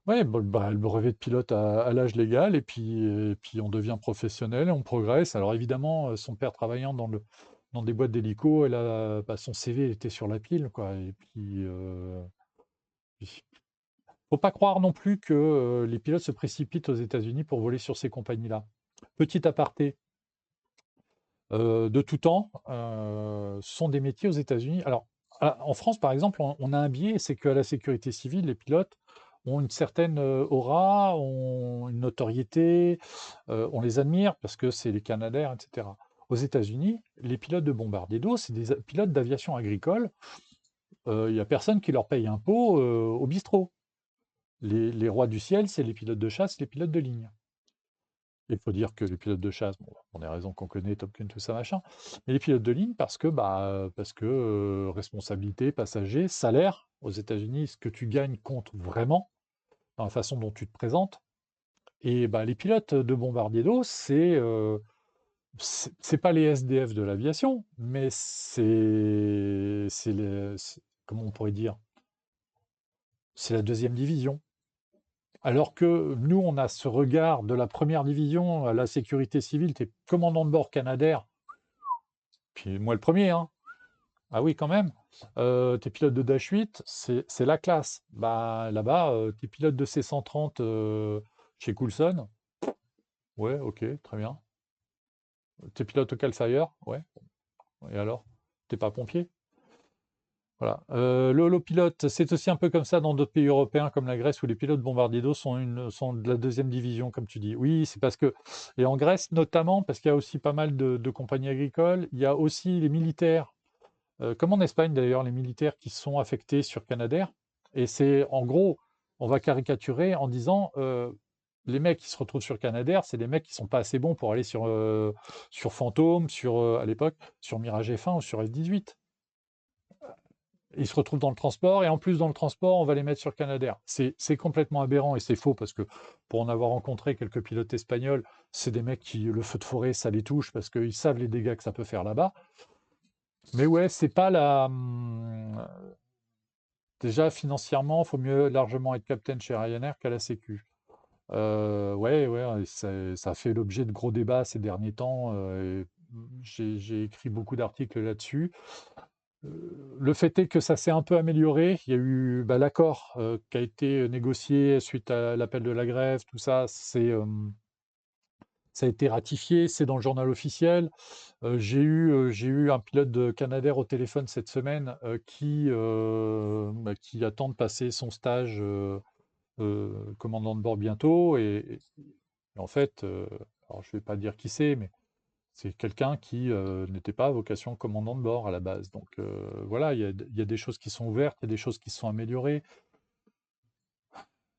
Ouais, bon, bah, le brevet de pilote à l'âge légal, et puis on devient professionnel et on progresse. Alors évidemment, son père travaillant dans des boîtes d'hélico, bah, son CV était sur la pile, quoi. Et puis, faut pas croire non plus que les pilotes se précipitent aux États-Unis pour voler sur ces compagnies-là. Petit aparté, de tout temps, sont des métiers aux États-Unis. Alors, en France, par exemple, on a un biais, c'est qu'à la sécurité civile, les pilotes ont une certaine aura, ont une notoriété, on les admire parce que c'est les Canadair, etc. Aux États-Unis, les pilotes de bombardiers d'eau, c'est des pilotes d'aviation agricole. Il n'y a personne qui leur paye un pot au bistrot. Les rois du ciel, c'est les pilotes de chasse, les pilotes de ligne. Il faut dire que les pilotes de chasse, bon, pour des raisons qu'on connaît, Top Gun, tout ça, machin, mais les pilotes de ligne parce que responsabilité, passager, salaire, aux États-Unis, ce que tu gagnes compte vraiment dans la façon dont tu te présentes. Et bah, les pilotes de bombardiers d'eau, c'est pas les SDF de l'aviation, mais comment on pourrait dire? C'est la deuxième division. Alors que nous, on a ce regard de la première division à la sécurité civile, tu es commandant de bord Canadair, puis moi le premier, hein. Ah oui, quand même. Tu pilote de Dash 8, c'est la classe. Bah, là-bas, tu pilote de C-130 chez Coulson. Ouais, ok, très bien. T'es pilote au Calfire, ouais. Et alors? T'es pas pompier? Voilà. Le holopilote, c'est aussi un peu comme ça dans d'autres pays européens comme la Grèce où les pilotes bombardiers d'eau sont de la deuxième division, comme tu dis. Oui, c'est parce que, et en Grèce notamment, parce qu'il y a aussi pas mal de compagnies agricoles, il y a aussi les militaires, comme en Espagne d'ailleurs, les militaires qui sont affectés sur Canadair. Et c'est en gros, on va caricaturer en disant, les mecs qui se retrouvent sur Canadair, c'est des mecs qui sont pas assez bons pour aller sur Phantom, à l'époque, sur Mirage F1 ou sur F-18. Ils se retrouvent dans le transport et en plus dans le transport, on va les mettre sur Canadair. C'est complètement aberrant et c'est faux parce que pour en avoir rencontré quelques pilotes espagnols, c'est des mecs qui, le feu de forêt, ça les touche parce qu'ils savent les dégâts que ça peut faire là-bas. Mais ouais, c'est pas déjà financièrement, il faut mieux largement être capitaine chez Ryanair qu'à la Sécu. Ouais, ouais, ça a fait l'objet de gros débats ces derniers temps. Et j'ai écrit beaucoup d'articles là-dessus. Le fait est que ça s'est un peu amélioré. Il y a eu bah, l'accord qui a été négocié suite à l'appel de la grève, tout ça, ça a été ratifié, c'est dans le journal officiel. J'ai eu un pilote de Canadair au téléphone cette semaine qui attend de passer son stage commandant de bord bientôt. Et en fait, alors je ne vais pas dire qui c'est, mais c'est quelqu'un qui n'était pas à vocation commandant de bord à la base. Donc voilà, il y a des choses qui sont ouvertes, il y a des choses qui sont améliorées.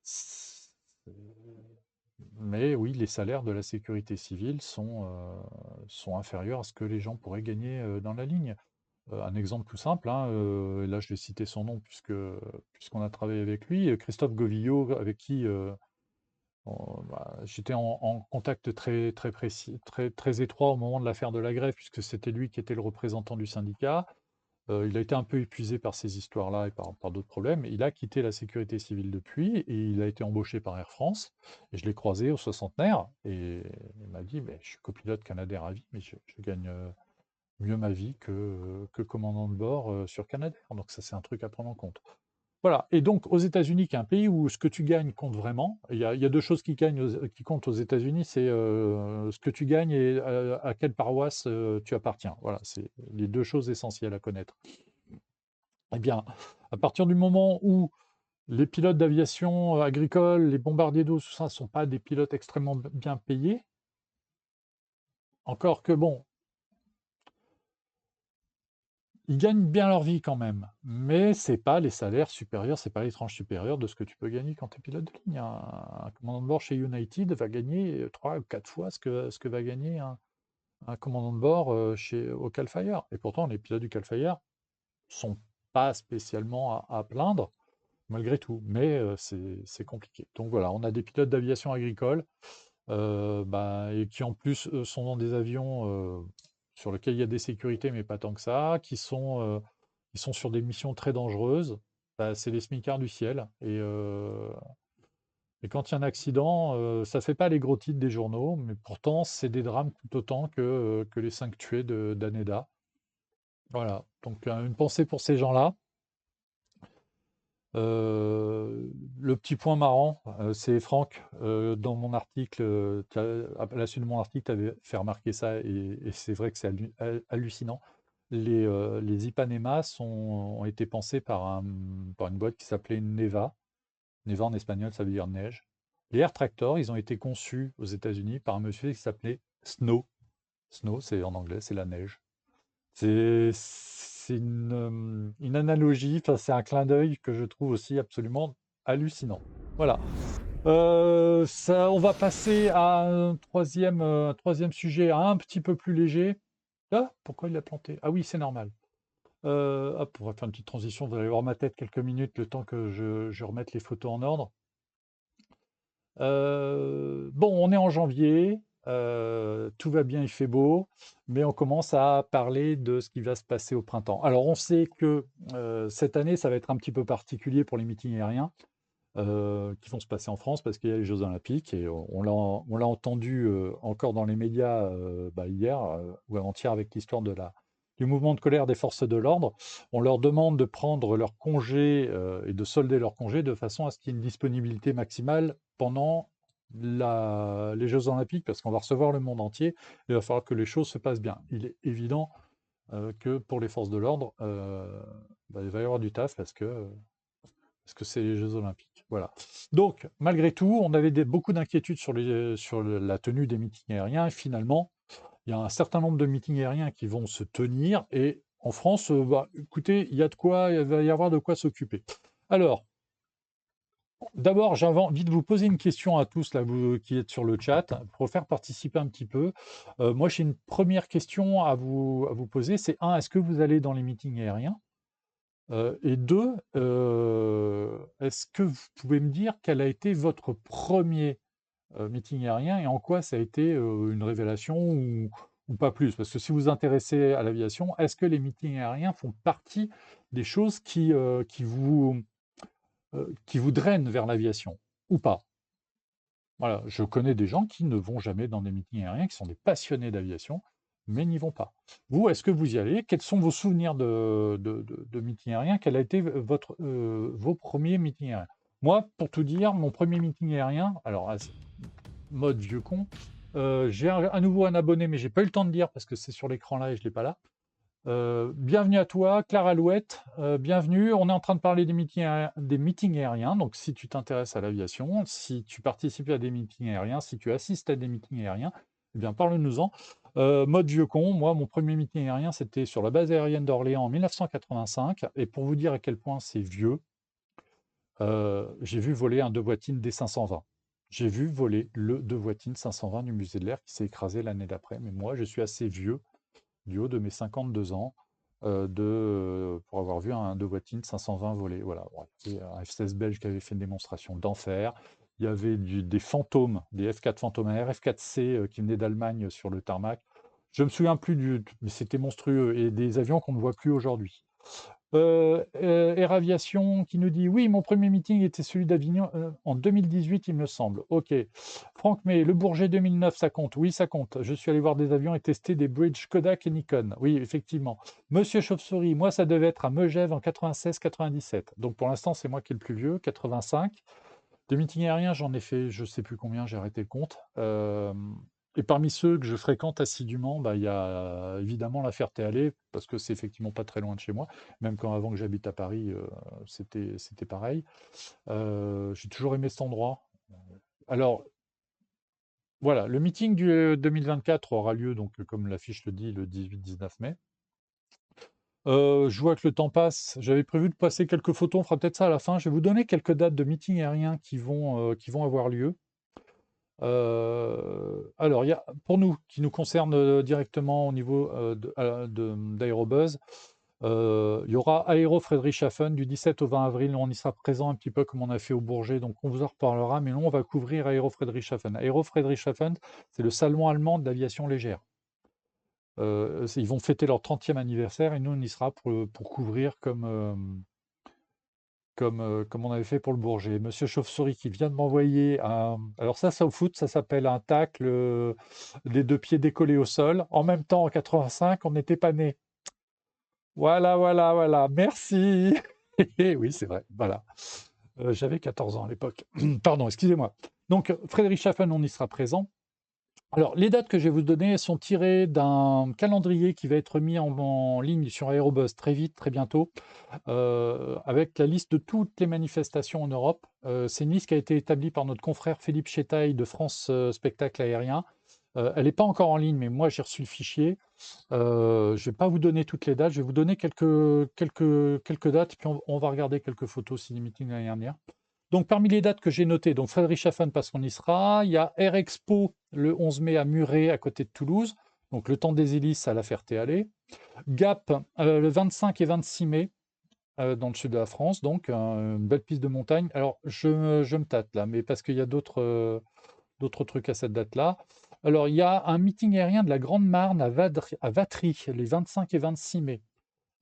C'est- Mais oui, les salaires de la sécurité civile sont inférieurs à ce que les gens pourraient gagner dans la ligne. Un exemple tout simple, hein, et là je vais citer son nom puisqu'on a travaillé avec lui, Christophe Govillot, avec qui j'étais en contact très, très précis, très, très étroit au moment de l'affaire de la grève, puisque c'était lui qui était le représentant du syndicat. Il a été un peu épuisé par ces histoires-là et par d'autres problèmes. Il a quitté la sécurité civile depuis et il a été embauché par Air France. Et je l'ai croisé au soixantenaire et il m'a dit, mais je suis copilote Canadair à vie, mais je gagne mieux ma vie que commandant de bord sur Canadair. Donc ça, c'est un truc à prendre en compte. Voilà. Et donc, aux États-Unis, qui est un pays où ce que tu gagnes compte vraiment, il y a deux choses qui comptent aux États-Unis, c'est ce que tu gagnes et à quelle paroisse tu appartiens. Voilà, c'est les deux choses essentielles à connaître. Eh bien, à partir du moment où les pilotes d'aviation agricole, les bombardiers d'eau, tout ça, ne sont pas des pilotes extrêmement bien payés, encore que bon, ils gagnent bien leur vie quand même, mais c'est pas les salaires supérieurs, c'est pas les tranches supérieures de ce que tu peux gagner quand tu es pilote de ligne. Un commandant de bord chez United va gagner 3 ou 4 fois ce que va gagner un commandant de bord au Cal Fire. Et pourtant, les pilotes du Cal Fire sont pas spécialement à plaindre, malgré tout, mais c'est compliqué. Donc voilà, on a des pilotes d'aviation agricole bah, et qui en plus sont dans des avions sur lesquels il y a des sécurités, mais pas tant que ça, qui sont sur des missions très dangereuses. Bah, c'est les smicards du ciel. Et quand il y a un accident, ça fait pas les gros titres des journaux, mais pourtant c'est des drames tout autant que les 5 tués d'Aneda. Voilà, donc une pensée pour ces gens-là. Le petit point marrant, c'est Franck, dans mon article, à la suite de mon article, tu avais fait remarquer ça et c'est vrai que c'est hallucinant. Les Ipanema ont été pensés par une boîte qui s'appelait Neva. Neva en espagnol, ça veut dire neige. Les Air Tractor, ils ont été conçus aux États-Unis par un monsieur qui s'appelait Snow. Snow, c'est en anglais, c'est la neige. C'est une analogie, enfin, c'est un clin d'œil que je trouve aussi absolument hallucinant. Voilà. On va passer à un troisième sujet un petit peu plus léger. Ah, pourquoi il l'a planté? Ah oui, c'est normal. Hop, on va faire une petite transition. Vous allez voir ma tête quelques minutes, le temps que je remette les photos en ordre. Bon, on est en janvier, tout va bien, il fait beau, mais on commence à parler de ce qui va se passer au printemps. Alors, on sait que cette année, ça va être un petit peu particulier pour les meetings aériens qui vont se passer en France parce qu'il y a les Jeux Olympiques et on l'a entendu encore dans les médias bah, hier ou avant-hier avec l'histoire du mouvement de colère des forces de l'ordre. On leur demande de prendre leur congé et de solder leur congé de façon à ce qu'il y ait une disponibilité maximale pendant les Jeux Olympiques, parce qu'on va recevoir le monde entier. Il va falloir que les choses se passent bien. Il est évident que pour les forces de l'ordre, il va y avoir du taf parce que c'est les Jeux Olympiques. Voilà. Donc, malgré tout, on avait beaucoup d'inquiétudes sur la tenue des meetings aériens. Et finalement, il y a un certain nombre de meetings aériens qui vont se tenir. Et en France, écoutez, il va y avoir de quoi s'occuper. Alors, d'abord, j'avais envie de vous poser une question à tous là, vous, qui êtes sur le chat, pour faire participer un petit peu. Moi, j'ai une première question à vous poser. C'est un, est-ce que vous allez dans les meetings aériens? Et deux, est-ce que vous pouvez me dire quel a été votre premier meeting aérien et en quoi ça a été une révélation ou pas plus? Parce que si vous vous intéressez à l'aviation, est-ce que les meetings aériens font partie des choses qui vous drainent vers l'aviation ou pas? Voilà, je connais des gens qui ne vont jamais dans des meetings aériens, qui sont des passionnés d'aviation, mais n'y vont pas. Vous, est-ce que vous y allez? Quels sont vos souvenirs de meetings aériens? Quel a été vos premiers meetings aériens? Moi, pour tout dire, mon premier meeting aérien, alors mode vieux con, j'ai à nouveau un abonné, mais j'ai pas eu le temps de dire parce que c'est sur l'écran là et je l'ai pas là. Bienvenue à toi, Claire Alouette. Bienvenue. On est en train de parler des meetings aériens. Donc, si tu t'intéresses à l'aviation, si tu participes à des meetings aériens, si tu assistes à des meetings aériens, eh bien, parle-nous-en. Mode vieux con, moi, mon premier meeting aérien, c'était sur la base aérienne d'Orléans en 1985. Et pour vous dire à quel point c'est vieux, j'ai vu voler un Devoitine D520. J'ai vu voler le Devoitine 520 du musée de l'Air qui s'est écrasé l'année d'après. Mais moi, je suis assez vieux du haut de mes 52 ans pour avoir vu un Devoitine 520 voler. Voilà. Bon, il y avait un F-16 belge qui avait fait une démonstration d'enfer. Il y avait des fantômes, des F4 fantômes, un RF4C qui venait d'Allemagne sur le tarmac. Je me souviens plus mais c'était monstrueux et des avions qu'on ne voit plus aujourd'hui. Air Aviation qui nous dit oui, mon premier meeting était celui d'Avignon en 2018, il me semble. Ok. Franck, mais le Bourget 2009, ça compte? Oui, ça compte. Je suis allé voir des avions et tester des bridges Kodak et Nikon. Oui, effectivement. Monsieur Chauve-souris, moi, ça devait être à Megève en 96-97. Donc pour l'instant, c'est moi qui est le plus vieux, 85. Des meetings aériens, j'en ai fait, je ne sais plus combien, j'ai arrêté le compte. Et parmi ceux que je fréquente assidûment, il y a évidemment la Ferté-Alais, parce que c'est effectivement pas très loin de chez moi, même quand avant que j'habite à Paris, c'était pareil. J'ai toujours aimé cet endroit. Alors, voilà, le meeting du 2024 aura lieu, donc, comme l'affiche le dit, le 18-19 mai. Je vois que le temps passe. J'avais prévu de passer quelques photos, on fera peut-être ça à la fin. Je vais vous donner quelques dates de meetings aériens qui vont avoir lieu. Alors, il y a, pour nous, qui nous concerne directement au niveau d'Aérobuzz, il y aura Aéro Friedrichshafen du 17 au 20 avril. On y sera présent un petit peu comme on a fait au Bourget, donc on vous en reparlera. Mais nous, on va couvrir Aéro Friedrichshafen. Aéro Friedrichshafen, c'est le salon allemand de l'aviation légère. Ils vont fêter leur 30e anniversaire et nous, on y sera pour couvrir comme on avait fait pour le Bourget. Monsieur Chauve-souris qui vient de m'envoyer un. Alors ça au foot, ça s'appelle un tacle, les deux pieds décollés au sol. En même temps, en 85, on n'était pas nés. Voilà, voilà, voilà. Merci. Oui, c'est vrai. Voilà. J'avais 14 ans à l'époque. Pardon, excusez-moi. Donc, Frédéric Schaffen, on y sera présent. Alors, les dates que je vais vous donner sont tirées d'un calendrier qui va être mis en ligne sur Aérobuzz très vite, très bientôt, avec la liste de toutes les manifestations en Europe. C'est une liste qui a été établie par notre confrère Philippe Chétaille de France Spectacle Aérien. Elle n'est pas encore en ligne, mais moi j'ai reçu le fichier. Je ne vais pas vous donner toutes les dates, je vais vous donner quelques dates, puis on va regarder quelques photos si les meetings l'année dernière. Donc, parmi les dates que j'ai notées, donc Friedrichshafen parce qu'on y sera, il y a Air Expo le 11 mai à Muret, à côté de Toulouse, donc le temps des hélices à la Ferté-Alais. Gap le 25 et 26 mai dans le sud de la France, donc une belle piste de montagne. Alors, je me tâte là, mais parce qu'il y a d'autres trucs à cette date-là. Alors, il y a un meeting aérien de la Grande Marne à Vatry, les 25 et 26 mai.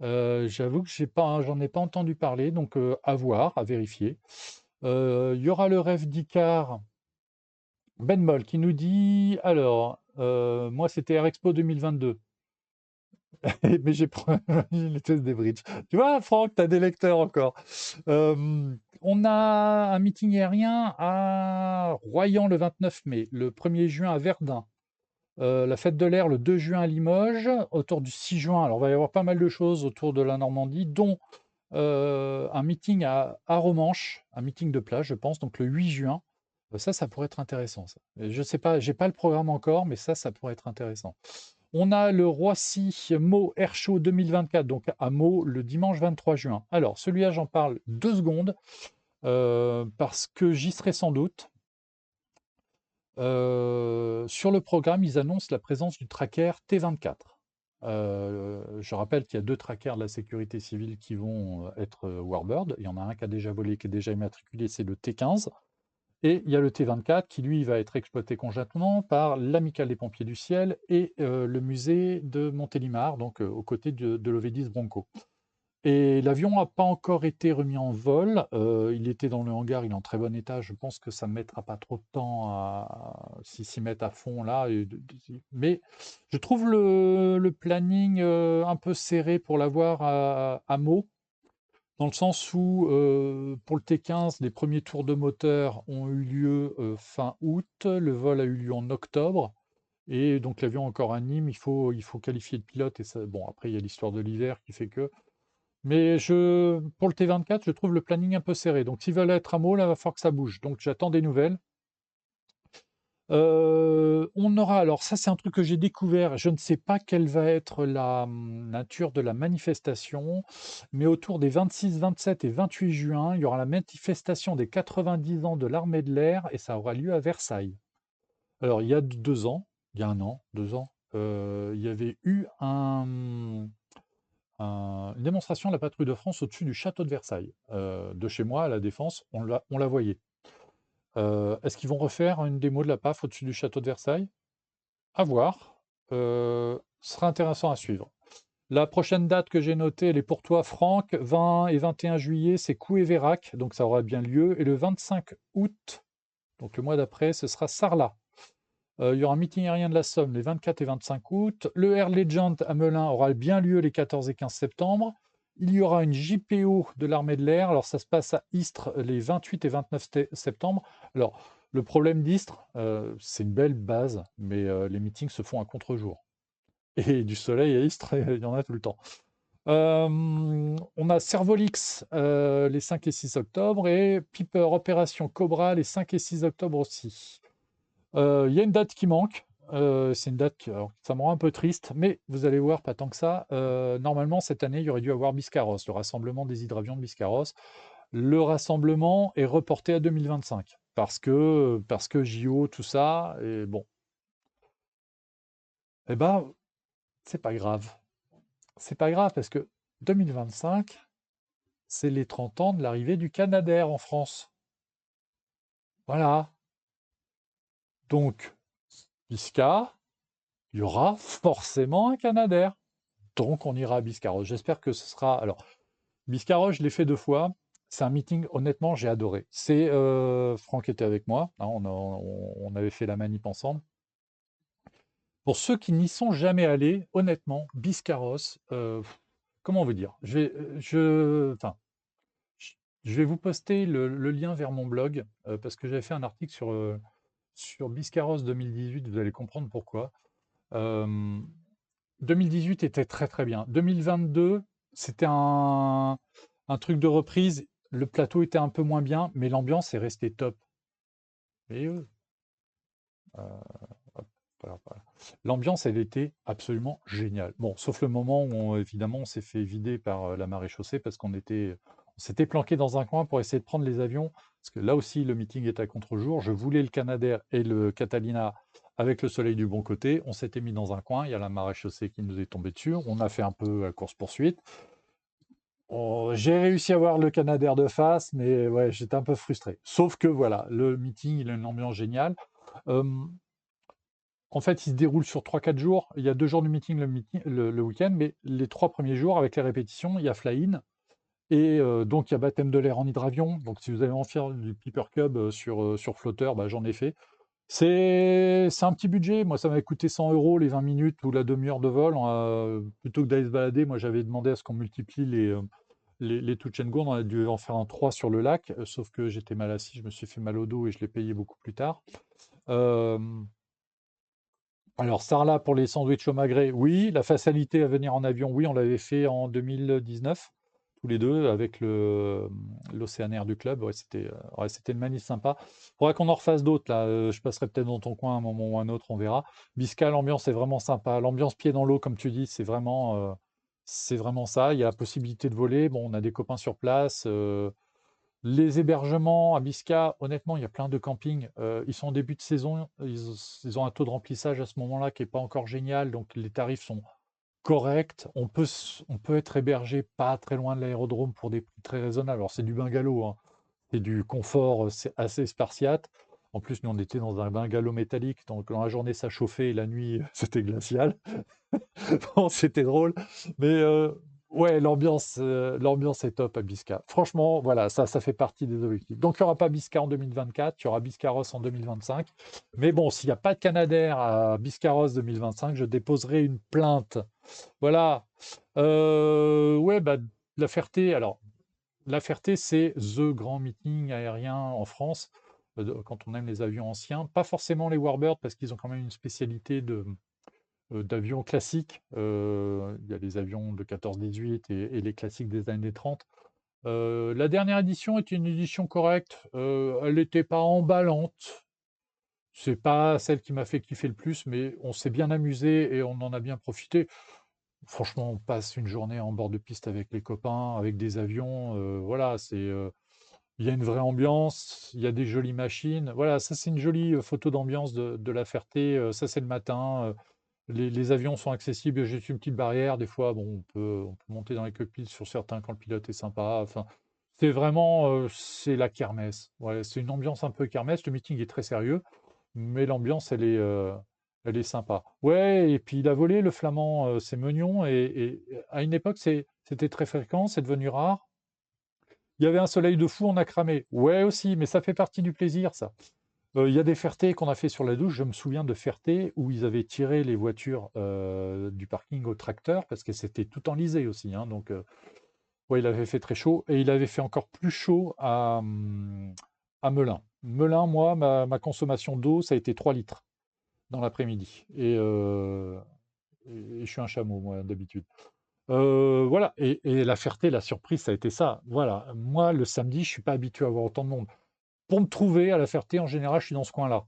J'avoue que j'en ai pas entendu parler, donc à voir, à vérifier. Il y aura le rêve d'Icar, Ben Moll, qui nous dit alors, moi c'était Air Expo 2022. Mais j'ai les tests des bridges. Tu vois, Franck, tu as des lecteurs encore. On a un meeting aérien à Royan le 29 mai, le 1er juin à Verdun, la fête de l'air le 2 juin à Limoges, autour du 6 juin. Alors, il va y avoir pas mal de choses autour de la Normandie, dont un meeting à Romanche, un meeting de plage, je pense, donc le 8 juin. Ça pourrait être intéressant, ça. Et je sais pas, j'ai pas le programme encore, mais ça pourrait être intéressant. On a le Roissy Meaux Air Show 2024, donc à Meaux, le dimanche 23 juin. Alors, celui-là, j'en parle 2 secondes, parce que j'y serai sans doute. Sur le programme, ils annoncent la présence du tracker T24. Je rappelle qu'il y a 2 trackers de la sécurité civile qui vont être Warbird. Il y en a un qui a déjà volé, qui est déjà immatriculé, c'est le T15. Et il y a le T24 qui, lui, va être exploité conjointement par l'Amicale des Pompiers du Ciel et le musée de Montélimar, donc aux côtés de l'Ovedis Bronco. Et l'avion n'a pas encore été remis en vol. Il était dans le hangar, il est en très bon état. Je pense que ça ne mettra pas trop de temps à s'y mettre à fond là. Mais je trouve le planning un peu serré pour l'avoir à Meaux, dans le sens où pour le T15, les premiers tours de moteur ont eu lieu fin août. Le vol a eu lieu en octobre. Et donc l'avion encore à Nîmes, il faut qualifier le pilote. Et ça, bon, après, il y a l'histoire de l'hiver qui fait que. Mais pour le T24, je trouve le planning un peu serré. Donc, s'ils veulent être à Meaux, là, il va falloir que ça bouge. Donc, j'attends des nouvelles. On aura, alors ça, c'est un truc que j'ai découvert. Je ne sais pas quelle va être la nature de la manifestation, mais autour des 26, 27 et 28 juin, il y aura la manifestation des 90 ans de l'armée de l'air et ça aura lieu à Versailles. Alors, il y a 2 ans, il y a 1 an, 2 ans, il y avait eu une démonstration de la patrouille de France au-dessus du château de Versailles. De chez moi, à la Défense, on la voyait. Est-ce qu'ils vont refaire une démo de la PAF au-dessus du château de Versailles? À voir. Ce sera intéressant à suivre. La prochaine date que j'ai notée, elle est pour toi, Franck. 20 et 21 juillet, c'est Coué-Vérac, donc ça aura bien lieu. Et le 25 août, donc le mois d'après, ce sera Sarlat. Il y aura un meeting aérien de la Somme les 24 et 25 août. Le Air Legend à Melun aura bien lieu les 14 et 15 septembre. Il y aura une JPO de l'armée de l'air. Alors, ça se passe à Istres les 28 et 29 septembre. Alors, le problème d'Istres, c'est une belle base, mais les meetings se font à contre-jour. Et du soleil à Istres, il y en a tout le temps. On a Servolix les 5 et 6 octobre et Piper Opération Cobra les 5 et 6 octobre aussi. Il y a une date qui manque. C'est une date alors, ça me rend un peu triste, mais vous allez voir, pas tant que ça. Normalement, cette année, il y aurait dû avoir Biscarrosse, le rassemblement des hydravions de Biscarrosse. Le rassemblement est reporté à 2025 parce que JO, tout ça, et bon. Eh ben, c'est pas grave. C'est pas grave parce que 2025, c'est les 30 ans de l'arrivée du Canadair en France. Voilà. Donc, Bisca, il y aura forcément un Canadair. Donc, on ira à Biscarrosse. J'espère que ce sera. Alors, Biscarrosse, je l'ai fait 2 fois. C'est un meeting, honnêtement, j'ai adoré. Franck était avec moi. Hein, on avait fait la manip ensemble. Pour ceux qui n'y sont jamais allés, honnêtement, Biscarrosse, comment vous dire? Enfin, je vais vous poster le lien vers mon blog parce que j'avais fait un article sur Biscarrosse 2018. Vous allez comprendre pourquoi. 2018 était très très bien. 2022, c'était un truc de reprise. Le plateau était un peu moins bien, mais l'ambiance est restée top. Et hop, voilà. L'ambiance, elle était absolument géniale. Bon, sauf le moment où, évidemment, on s'est fait vider par la maréchaussée parce on s'était planqué dans un coin pour essayer de prendre les avions. Parce que là aussi, le meeting est à contre-jour. Je voulais le Canadair et le Catalina avec le soleil du bon côté. On s'était mis dans un coin. Il y a la maréchaussée qui nous est tombée dessus. On a fait un peu course-poursuite. J'ai réussi à voir le Canadair de face, mais ouais, j'étais un peu frustré. Sauf que voilà, le meeting, il a une ambiance géniale. Euh, En fait, il se déroule sur 3-4 jours. Il y a 2 jours de meeting le week-end, mais les 3 premiers jours, avec les répétitions, il y a fly-in. Et donc, il y a baptême de l'air en hydravion. Donc, si vous avez envie de faire du Piper Cub sur flotteur, bah, j'en ai fait. C'est un petit budget. Moi, ça m'avait coûté 100 € les 20 minutes ou la demi-heure de vol. Plutôt que d'aller se balader, moi, j'avais demandé à ce qu'on multiplie les touch and go. On a dû en faire un 3 sur le lac, sauf que j'étais mal assis, je me suis fait mal au dos et je l'ai payé beaucoup plus tard. Euh, alors, Sarlat pour les sandwichs au magret, oui. La facilité à venir en avion, oui, on l'avait fait en 2019, tous les deux, avec l'Océanaire du club. Ouais, c'était une manif sympa. Faudrait qu'on en refasse d'autres, là. Je passerai peut-être dans ton coin un moment ou un autre, on verra. Bisca, l'ambiance est vraiment sympa. L'ambiance pied dans l'eau, comme tu dis, c'est vraiment ça. Il y a la possibilité de voler. Bon, on a des copains sur place. Les hébergements à Bisca, honnêtement, il y a plein de campings. Ils sont en début de saison. Ils ont un taux de remplissage à ce moment-là qui n'est pas encore génial. Donc les tarifs sont corrects. On peut être hébergé pas très loin de l'aérodrome pour des prix très raisonnables. Alors c'est du bungalow, hein. C'est du confort, c'est assez spartiate. En plus, nous, on était dans un bungalow métallique. Donc dans la journée, ça chauffait et la nuit, c'était glacial. Bon, c'était drôle. Mais ouais, l'ambiance est top à Bisca. Franchement, voilà, ça fait partie des objectifs. Donc, il n'y aura pas Bisca en 2024, il y aura Biscarrosse en 2025. Mais bon, s'il n'y a pas de Canadair à Biscarrosse 2025, je déposerai une plainte. Voilà. Ouais, bah, la Ferté, alors, la Ferté, c'est the grand meeting aérien en France, quand on aime les avions anciens. Pas forcément les Warbird, parce qu'ils ont quand même une spécialité d'avions classiques. Il y a les avions de 14-18 et les classiques des années 30. La dernière édition était une édition correcte. Elle n'était pas emballante. C'est pas celle qui m'a fait kiffer le plus, mais on s'est bien amusé et on en a bien profité. Franchement, on passe une journée en bord de piste avec les copains, avec des avions. Voilà, il y a une vraie ambiance, il y a des jolies machines. Voilà, ça c'est une jolie photo d'ambiance de la Ferté. Ça c'est le matin. Les avions sont accessibles, il y a juste une petite barrière. Des fois, bon, on peut monter dans les cockpits sur certains quand le pilote est sympa. Enfin, c'est vraiment, c'est la kermesse. Ouais, c'est une ambiance un peu kermesse. Le meeting est très sérieux, mais l'ambiance, elle est sympa. Ouais, et puis il a volé, le flamand, c'est Meunion. Et à une époque, c'était très fréquent, c'est devenu rare. Il y avait un soleil de fou, on a cramé. Ouais, aussi, mais ça fait partie du plaisir, ça. Il y a des Ferté qu'on a fait sur la douche. Je me souviens de Ferté où ils avaient tiré les voitures du parking au tracteur parce que c'était tout enlisé aussi, hein. Donc, ouais, il avait fait très chaud et il avait fait encore plus chaud à Melun. Melun, moi, ma consommation d'eau, ça a été 3 litres dans l'après-midi. Et je suis un chameau, moi, d'habitude. Voilà. Et la Ferté, la surprise, ça a été ça. Voilà. Moi, le samedi, je suis pas habitué à avoir autant de monde. Pour me trouver à la Ferté, en général, je suis dans ce coin-là.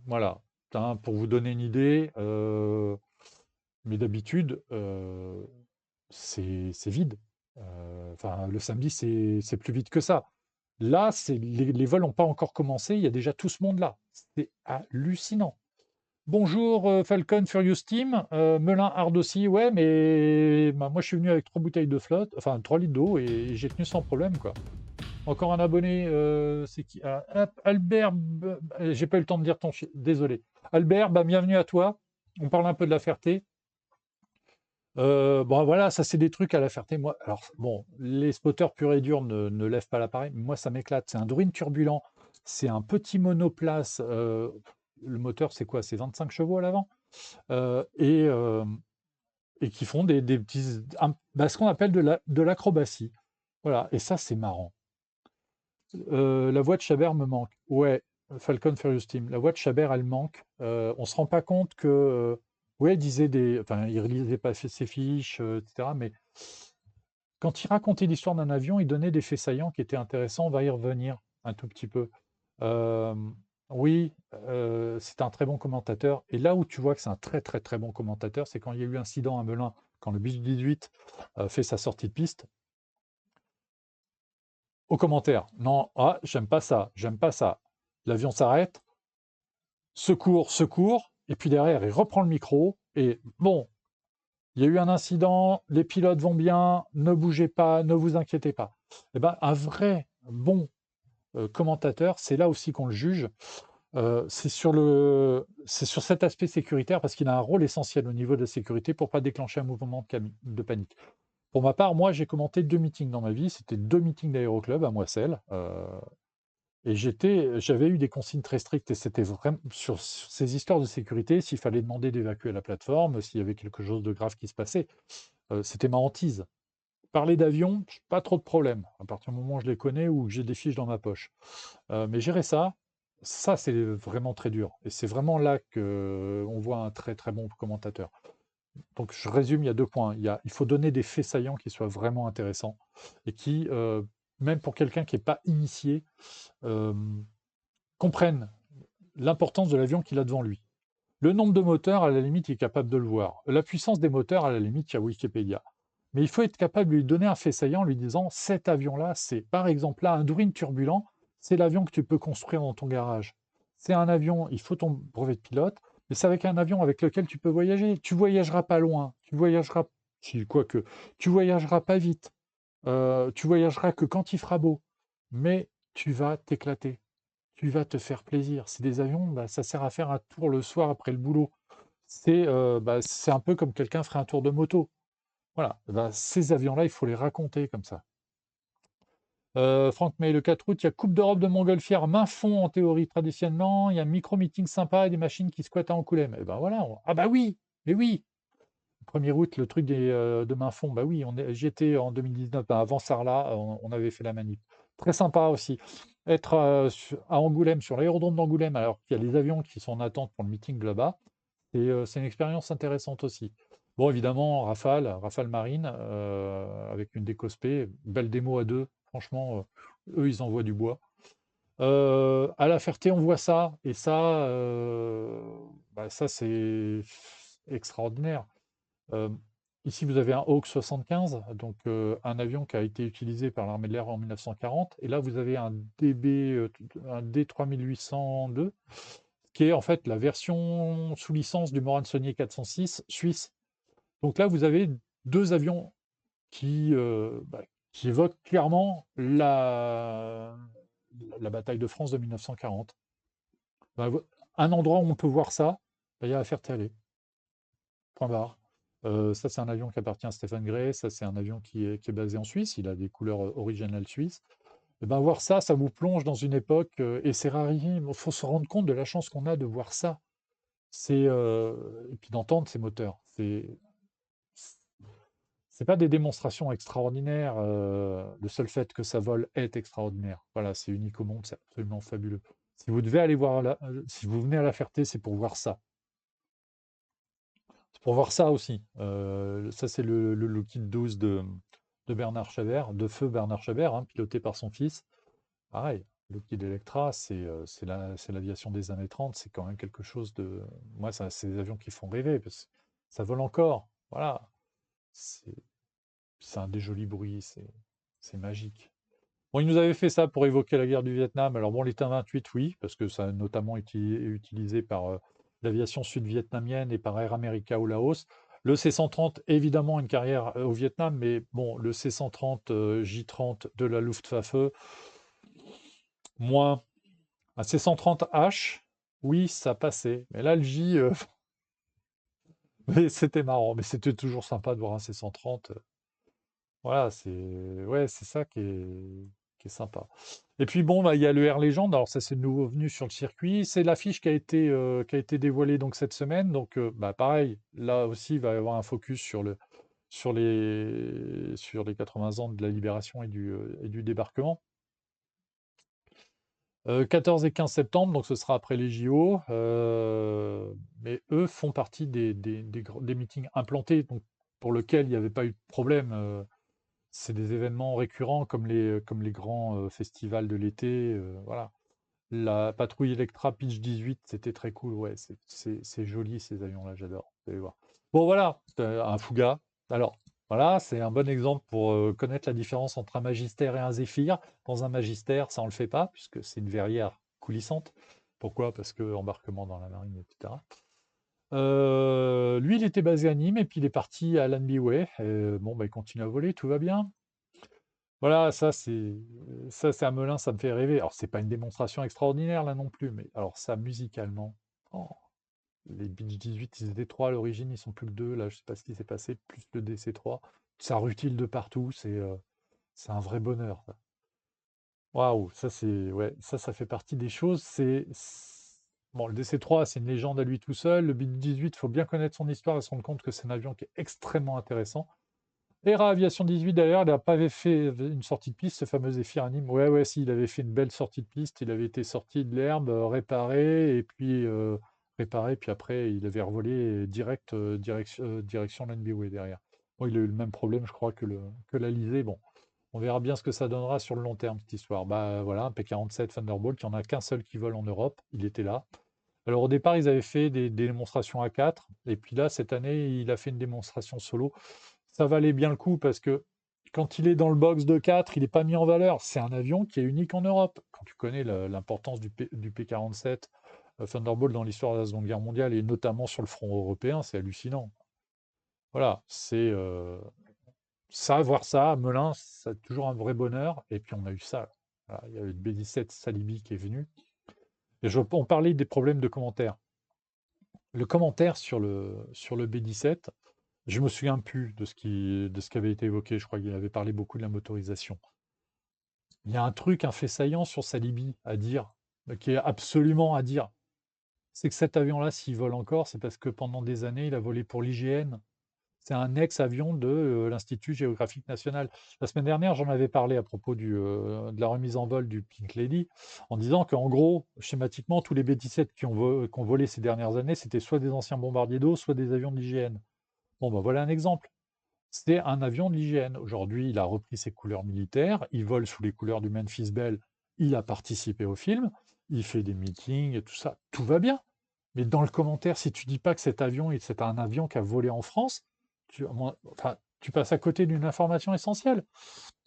Voilà, hein, pour vous donner une idée, mais d'habitude, c'est vide. Enfin, le samedi, c'est plus vide que ça. Là, les vols n'ont pas encore commencé, il y a déjà tout ce monde-là. C'est hallucinant. Bonjour, Falcon Furious Team, Melun Hard aussi, ouais, mais bah, moi je suis venu avec 3 bouteilles de flotte, enfin 3 litres d'eau et j'ai tenu sans problème, quoi. Encore un abonné, c'est qui? Ah, hop, Albert, j'ai pas eu le temps de dire désolé. Albert, bah, bienvenue à toi. On parle un peu de la Ferté. Bon, voilà, ça c'est des trucs à la Ferté. Moi, alors bon, les spotters purs et durs ne lèvent pas l'appareil, mais moi ça m'éclate. C'est un Druin turbulent, c'est un petit monoplace. Le moteur, c'est quoi? C'est 25 chevaux à l'avant. Euh, et, euh, et qui font des petits, bah, ce qu'on appelle de l'acrobatie. Voilà, et ça c'est marrant. La voix de Chabert me manque. Ouais, Falcon Furious Team. La voix de Chabert, elle manque. On se rend pas compte que, ouais, il disait enfin, il relisait pas ses fiches, etc. Mais quand il racontait l'histoire d'un avion, il donnait des faits saillants qui étaient intéressants. On va y revenir un tout petit peu. Euh, oui, c'est un très bon commentateur. Et là où tu vois que c'est un très très très bon commentateur, c'est quand il y a eu incident à Melun, quand le bus 18 fait sa sortie de piste. Aux commentaires, non, ah, j'aime pas ça, j'aime pas ça. L'avion s'arrête, secours, secours, et puis derrière, il reprend le micro, et bon, il y a eu un incident, les pilotes vont bien, ne bougez pas, ne vous inquiétez pas. Eh ben, un vrai bon commentateur, c'est là aussi qu'on le juge. C'est sur cet aspect sécuritaire, parce qu'il a un rôle essentiel au niveau de la sécurité pour pas déclencher un mouvement de panique. Pour ma part, moi, j'ai commenté 2 meetings dans ma vie. C'était 2 meetings d'aéroclub à Moisselles. Et j'avais eu des consignes très strictes et c'était vraiment sur ces histoires de sécurité, s'il fallait demander d'évacuer la plateforme, s'il y avait quelque chose de grave qui se passait, c'était ma hantise. Parler d'avion, pas trop de problème, à partir du moment où je les connais ou que j'ai des fiches dans ma poche. Mais gérer ça c'est vraiment très dur et c'est vraiment là qu'on voit un très, très bon commentateur. Donc je résume, il y a 2 points. Il faut donner des faits saillants qui soient vraiment intéressants et qui, même pour quelqu'un qui est pas initié, hem, comprenne l'importance de l'avion qu'il a devant lui. Le nombre de moteurs, à la limite, il est capable de le voir. La puissance des moteurs, à la limite, il y a Wikipédia. Mais il faut être capable de lui donner un fait saillant en lui disant: «Cet avion-là, c'est par exemple là, un Dourin turbulent, c'est l'avion que tu peux construire dans ton garage. C'est un avion, il faut ton brevet de pilote, mais c'est avec un avion avec lequel tu peux voyager. Tu voyageras pas loin, tu voyageras si quoique, tu voyageras pas vite, tu voyageras que quand il fera beau, mais tu vas t'éclater, tu vas te faire plaisir». C'est des avions, bah, ça sert à faire un tour le soir après le boulot. C'est un peu comme quelqu'un ferait un tour de moto. Voilà, bah, ces avions-là, il faut les raconter comme ça. Franck May, le 4 août, il y a Coupe d'Europe de montgolfière, main fond en théorie traditionnellement, il y a un micro-meeting sympa et des machines qui squattent à Angoulême. Et ben voilà, ah bah oui, mais oui. Le 1er août, le truc de main fond, bah oui, j'y étais en 2019, bah, avant Sarlat, on avait fait la manip. Très sympa aussi. Être à Angoulême, sur l'aérodrome d'Angoulême, alors qu'il y a les avions qui sont en attente pour le meeting là-bas, c'est une expérience intéressante aussi. Bon, évidemment, Rafale Marine, avec une décospé, belle démo à deux. Franchement, eux, ils envoient du bois. À La Ferté, on voit ça, et ça, bah, ça c'est extraordinaire. Euh, Ici, vous avez un Hawk 75, donc un avion qui a été utilisé par l'armée de l'air en 1940, et là, vous avez un D3802, qui est en fait la version sous licence du Morane Saunier 406 suisse. Donc là, vous avez deux avions qui évoquent clairement la bataille de France de 1940. Bah, un endroit où on peut voir ça, bah, il y a à Ferté-Alais. Point barre. Ça, c'est un avion qui appartient à Stéphane Gray. Ça, c'est un avion qui est basé en Suisse. Il a des couleurs originales suisses. Et ben, voir ça, ça vous plonge dans une époque, et c'est rarissime. Il faut se rendre compte de la chance qu'on a de voir ça. Et puis d'entendre ces moteurs. C'est pas des démonstrations extraordinaires. Le seul fait que ça vole est extraordinaire. Voilà, c'est unique au monde, c'est absolument fabuleux. Si vous devez aller voir si vous venez à La Ferté, c'est pour voir ça. C'est pour voir ça aussi. Ça, c'est le Lockheed 12 de Bernard Chabert, de feu Bernard Chabert, hein, piloté par son fils. Pareil, Lockheed Electra, c'est l'aviation des années 30, c'est quand même quelque chose de. Moi, c'est des avions qui font rêver, parce que ça vole encore. Voilà. C'est c'est un des jolis bruits, c'est magique. Bon, il nous avait fait ça pour évoquer la guerre du Vietnam. Alors bon, les T-28, oui, parce que ça a notamment été utilisé par l'aviation sud-vietnamienne et par Air America au Laos. Le C-130, évidemment, une carrière au Vietnam, mais bon, le C-130 J-30 de la Luftwaffe, moins. Un C-130H, oui, ça passait. Mais là, le J, mais c'était marrant. Mais c'était toujours sympa de voir un C-130. Voilà, ouais, c'est ça qui est sympa. Et puis bon, bah, il y a le Air Legend. Alors ça, c'est de nouveau venu sur le circuit. C'est l'affiche qui a été dévoilée donc cette semaine. Donc bah, pareil, là aussi, il va y avoir un focus sur les 80 ans de la libération et du débarquement. 14 et 15 septembre, donc ce sera après les JO. Mais eux font partie des meetings implantés, donc pour lesquels il n'y avait pas eu de problème. C'est des événements récurrents comme les grands festivals de l'été. Voilà. La patrouille Electra Pitch 18, c'était très cool. Ouais, c'est joli ces avions-là, j'adore. Vous allez voir. Bon, voilà, un Fouga. Alors, voilà, c'est un bon exemple pour connaître la différence entre un Magister et un Zéphyr. Dans un Magister, ça on le fait pas, puisque c'est une verrière coulissante. Pourquoi? Parce que embarquement dans la marine, etc. Lui, il était basé à Nîmes et puis il est parti à Lanbyway. Bon, bah, il continue à voler, tout va bien. Voilà, ça c'est à Melun, ça me fait rêver. Alors, c'est pas une démonstration extraordinaire là non plus, mais alors ça, musicalement, oh, les Beach 18, ils étaient 3 à l'origine, ils sont plus que 2. Là, je sais pas ce qui s'est passé, plus le DC3. Ça rutile de partout, c'est un vrai bonheur, ça. Waouh, ça c'est ouais, ça fait partie des choses. Bon, le DC-3, c'est une légende à lui tout seul. Le B-18, il faut bien connaître son histoire et se rendre compte que c'est un avion qui est extrêmement intéressant. Era Aviation 18, d'ailleurs, il n'a pas fait une sortie de piste, ce fameux Zéphyr à Nîmes. Ouais, ouais, si, il avait fait une belle sortie de piste. Il avait été sorti de l'herbe, réparé, et puis réparé, puis après, il avait revolé direct, direction l'NBW derrière. Bon, il a eu le même problème, je crois, que l'Alizé. Bon, on verra bien ce que ça donnera sur le long terme, cette histoire. Bah voilà, un P-47 Thunderbolt, il n'y en a qu'un seul qui vole en Europe. Il était là. Alors au départ, ils avaient fait des démonstrations à 4, et puis là, cette année, il a fait une démonstration solo. Ça valait bien le coup parce que quand il est dans le box de 4, il n'est pas mis en valeur. C'est un avion qui est unique en Europe. Quand tu connais l'importance du P-47 Thunderbolt dans l'histoire de la Seconde Guerre mondiale et notamment sur le front européen, c'est hallucinant. Voilà, ça, voir ça à Melun, c'est toujours un vrai bonheur. Et puis on a eu ça. Voilà, il y a eu le B-17 Salibi qui est venu. Et on parlait des problèmes de commentaires. Le commentaire sur le B-17, je me souviens plus de ce qui avait été évoqué. Je crois qu'il avait parlé beaucoup de la motorisation. Il y a un fait saillant sur Salibi à dire, qui est absolument à dire. C'est que cet avion-là, s'il vole encore, c'est parce que pendant des années, il a volé pour l'IGN. C'est un ex-avion de l'Institut géographique national. La semaine dernière, j'en avais parlé à propos de la remise en vol du Pink Lady, en disant qu'en gros, schématiquement, tous les B-17 qui ont volé ces dernières années, c'était soit des anciens bombardiers d'eau, soit des avions de l'IGN. Bon, ben voilà un exemple. C'est un avion de l'IGN. Aujourd'hui, il a repris ses couleurs militaires, il vole sous les couleurs du Memphis Belle, il a participé au film, il fait des meetings et tout ça, tout va bien. Mais dans le commentaire, si tu dis pas que cet avion, c'est un avion qui a volé en France, enfin, tu passes à côté d'une information essentielle.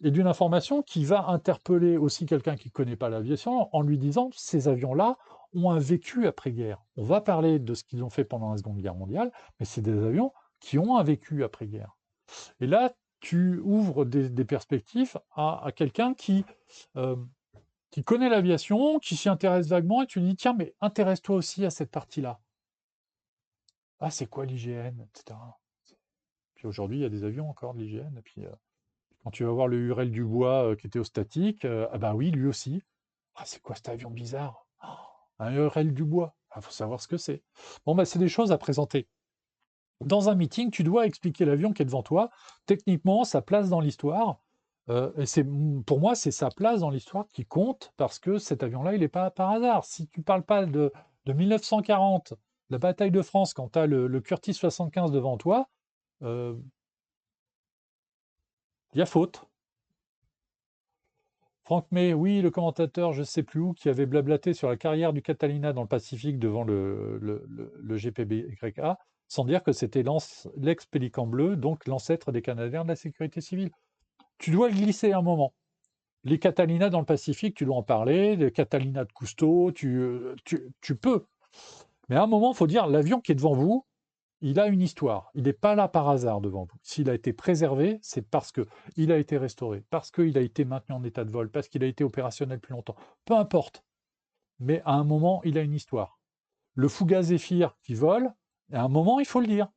Et d'une information qui va interpeller aussi quelqu'un qui ne connaît pas l'aviation en lui disant ces avions-là ont un vécu après-guerre. On va parler de ce qu'ils ont fait pendant la Seconde Guerre mondiale, mais c'est des avions qui ont un vécu après-guerre. Et là, tu ouvres des perspectives à quelqu'un euh, qui connaît l'aviation, qui s'y intéresse vaguement, et tu lui dis, tiens, mais intéresse-toi aussi à cette partie-là. Ah, c'est quoi l'IGN, etc. Puis aujourd'hui, il y a des avions encore de l'IGN, et puis quand tu vas voir le Hurel Dubois qui était au statique, ah bah oui, lui aussi. Ah, c'est quoi cet avion bizarre? Un Hurel Dubois. Il faut savoir ce que c'est. Bon, bah, c'est des choses à présenter. Dans un meeting, tu dois expliquer l'avion qui est devant toi, techniquement, sa place dans l'histoire. Et pour moi, c'est sa place dans l'histoire qui compte parce que cet avion-là, il n'est pas par hasard. Si tu ne parles pas de 1940, la bataille de France, quand tu as le Curtis 75 devant toi, il y a faute. Franck May, oui, le commentateur, je ne sais plus où, qui avait blablaté sur la carrière du Catalina dans le Pacifique devant le GPBYA, sans dire que c'était l'ex-Pélican bleu, donc l'ancêtre des Canadiens de la sécurité civile. Tu dois le glisser un moment. Les Catalina dans le Pacifique, tu dois en parler, les Catalina de Cousteau, tu peux. Mais à un moment, il faut dire, l'avion qui est devant vous, il a une histoire. Il n'est pas là par hasard devant vous. S'il a été préservé, c'est parce qu'il a été restauré, parce qu'il a été maintenu en état de vol, parce qu'il a été opérationnel plus longtemps. Peu importe. Mais à un moment, il a une histoire. Le Fouga Zephyr qui vole, à un moment, il faut le dire.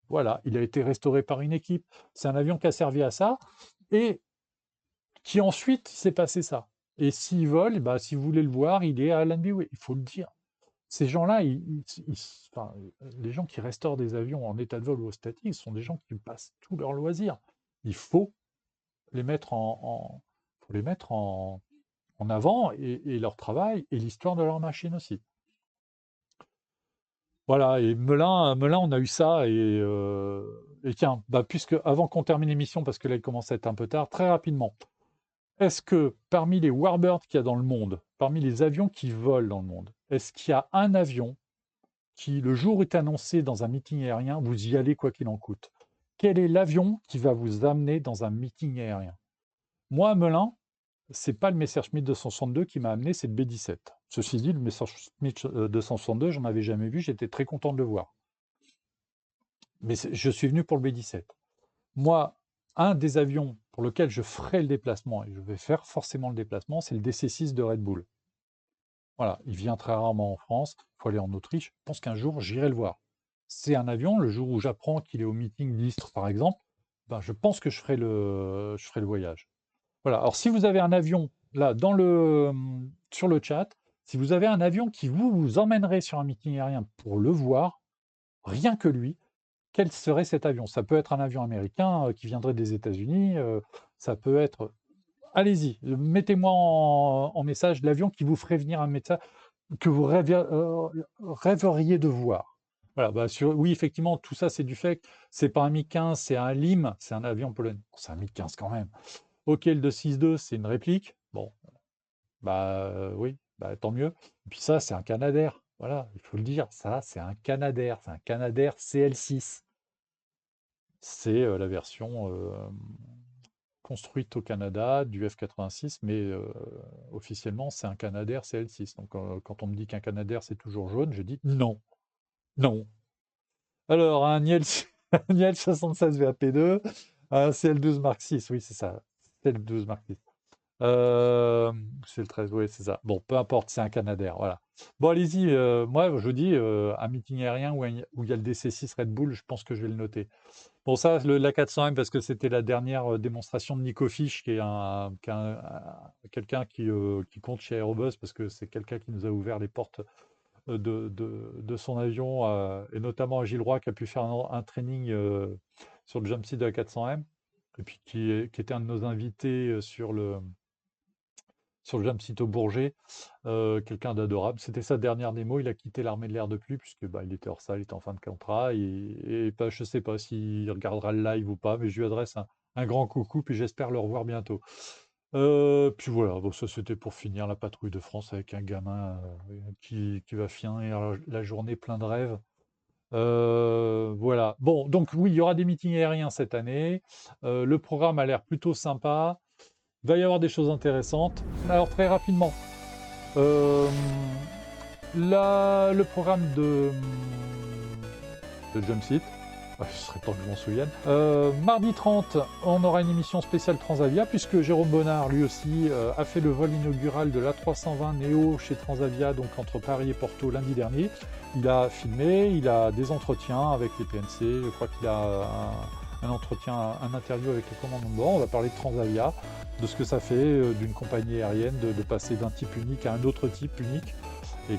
Voilà, il a été restauré par une équipe. C'est un avion qui a servi à ça. Et qui ensuite s'est passé ça. Et s'il vole, bah, si vous voulez le voir, il est à l'NBW. Il faut le dire. Ces gens-là, enfin, les gens qui restaurent des avions en état de vol ou au statique, sont des gens qui passent tout leur loisir. Il faut les mettre faut les mettre en avant et leur travail et l'histoire de leur machine aussi. Voilà, et Melun, on a eu ça. Et tiens, bah, puisque avant qu'on termine l'émission, parce que là, il commence à être un peu tard, très rapidement, est-ce que parmi les Warbirds qu'il y a dans le monde, parmi les avions qui volent dans le monde, est-ce qu'il y a un avion qui, le jour où est annoncé dans un meeting aérien, vous y allez quoi qu'il en coûte? Quel est l'avion qui va vous amener dans un meeting aérien? Moi, à Melun, c'est pas le Messerschmitt 262 qui m'a amené, c'est le B-17. Ceci dit, le Messerschmitt 262, j'en avais jamais vu, j'étais très content de le voir. Mais je suis venu pour le B-17. Moi, un des avions pour lequel je ferai le déplacement, et je vais faire forcément le déplacement, c'est le DC-6 de Red Bull. Voilà, il vient très rarement en France, il faut aller en Autriche. Je pense qu'un jour, j'irai le voir. C'est un avion, le jour où j'apprends qu'il est au meeting d'Istres, par exemple, ben, je pense que je ferai le voyage. Voilà, alors si vous avez un avion là, sur le chat, si vous avez un avion qui vous emmènerait sur un meeting aérien pour le voir, rien que lui, quel serait cet avion? Ça peut être un avion américain qui viendrait des États-Unis, ça peut être. Allez-y, mettez-moi en message l'avion qui vous ferait venir un médecin que vous rêveriez de voir. Voilà, bah, oui, effectivement, tout ça, c'est du fait que c'est pas un MiG-15, c'est un LIM, c'est un avion polonais. Bon, c'est un MiG-15 quand même. OK, le 262, c'est une réplique. Bon, bah oui, bah, tant mieux. Et puis ça, c'est un Canadair. Voilà, il faut le dire, ça, c'est un Canadair. C'est un Canadair CL6. C'est la version construite au Canada du F-86, mais officiellement, c'est un Canadair CL6. Donc, quand on me dit qu'un Canadair, c'est toujours jaune, je dis non, non. Alors, un Niel, un Niel 76 VAP2, un CL12 Mark 6, oui, c'est ça, CL12 Mark 6. C'est le 13, oui, c'est ça. Bon, peu importe, c'est un Canadair, voilà. Bon, allez-y, moi, je vous dis, un meeting aérien où il y a le DC-6 Red Bull, je pense que je vais le noter. Bon, ça, l'A400M, parce que c'était la dernière démonstration de Nico Fisch, qui est quelqu'un qui compte chez Aerobus, parce que c'est quelqu'un qui nous a ouvert les portes de son avion, et notamment à Gilles Roy, qui a pu faire un training sur le jump seat de la 400M, et puis qui était un de nos invités sur le jump seat au Bourget, quelqu'un d'adorable. C'était sa dernière démo, il a quitté l'armée de l'air depuis, puisque bah, il était hors salle, il était en fin de contrat, et bah, je ne sais pas s'il regardera le live ou pas, mais je lui adresse un grand coucou, puis j'espère le revoir bientôt. Puis voilà, bon, ça c'était pour finir la patrouille de France avec un gamin qui va finir la journée plein de rêves. Voilà. Bon, donc oui, il y aura des meetings aériens cette année. Le programme a l'air plutôt sympa. Il va y avoir des choses intéressantes. Alors très rapidement, euh, le programme de Jump Seat, ce serait temps que je m'en souvienne. Mardi 30, on aura une émission spéciale Transavia, puisque Jérôme Bonnard, lui aussi, a fait le vol inaugural de l'A320 Neo chez Transavia, donc entre Paris et Porto lundi dernier. Il a filmé, il a des entretiens avec les PNC, je crois qu'il a un entretien, un interview avec les commandants de bord. On va parler de Transavia, de ce que ça fait d'une compagnie aérienne de passer d'un type unique à un autre type unique. Et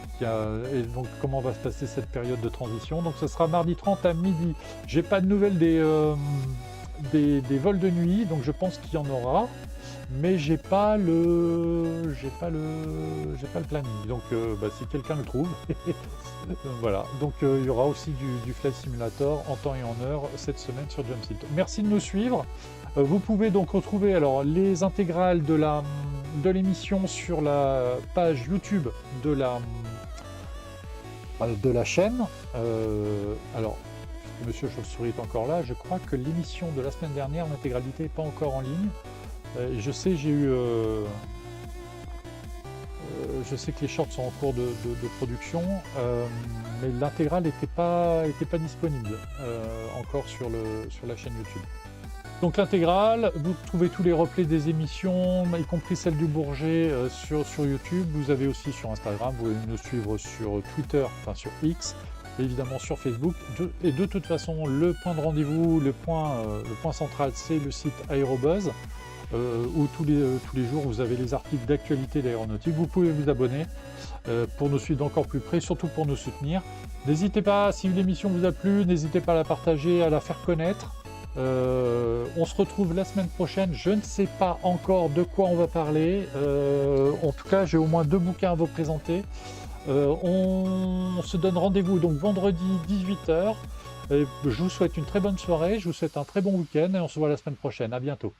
donc comment va se passer cette période de transition. Donc ce sera mardi 30 à midi. J'ai pas de nouvelles des vols de nuit, donc je pense qu'il y en aura, mais j'ai pas le planning. Donc bah, si quelqu'un le trouve, voilà. Donc il y aura aussi du Flight Simulator en temps et en heure cette semaine sur Jump Seat. Merci de nous suivre. Vous pouvez donc retrouver alors les intégrales de l'émission sur la page YouTube de la chaîne. Alors, Monsieur Chauve-souris est encore là. Je crois que l'émission de la semaine dernière, l'intégralité n'est pas encore en ligne. Et je sais, je sais que les shorts sont en cours de production, mais l'intégrale n'était pas disponible encore sur la chaîne YouTube. Donc l'intégrale, vous trouvez tous les replays des émissions, y compris celle du Bourget sur YouTube. Vous avez aussi sur Instagram, vous pouvez nous suivre sur Twitter, enfin sur X, et évidemment sur Facebook. Et de toute façon, le point de rendez-vous, le point central, c'est le site Aérobuzz, où tous les jours, vous avez les articles d'actualité d'aéronautique. Vous pouvez vous abonner pour nous suivre d'encore plus près, surtout pour nous soutenir. N'hésitez pas, si l'émission vous a plu, n'hésitez pas à la partager, à la faire connaître. On se retrouve la semaine prochaine. Je ne sais pas encore de quoi on va parler. En tout cas, j'ai au moins 2 bouquins à vous présenter. On se donne rendez-vous donc vendredi 18h. Je vous souhaite une très bonne soirée. Je vous souhaite un très bon week-end et on se voit la semaine prochaine. À bientôt.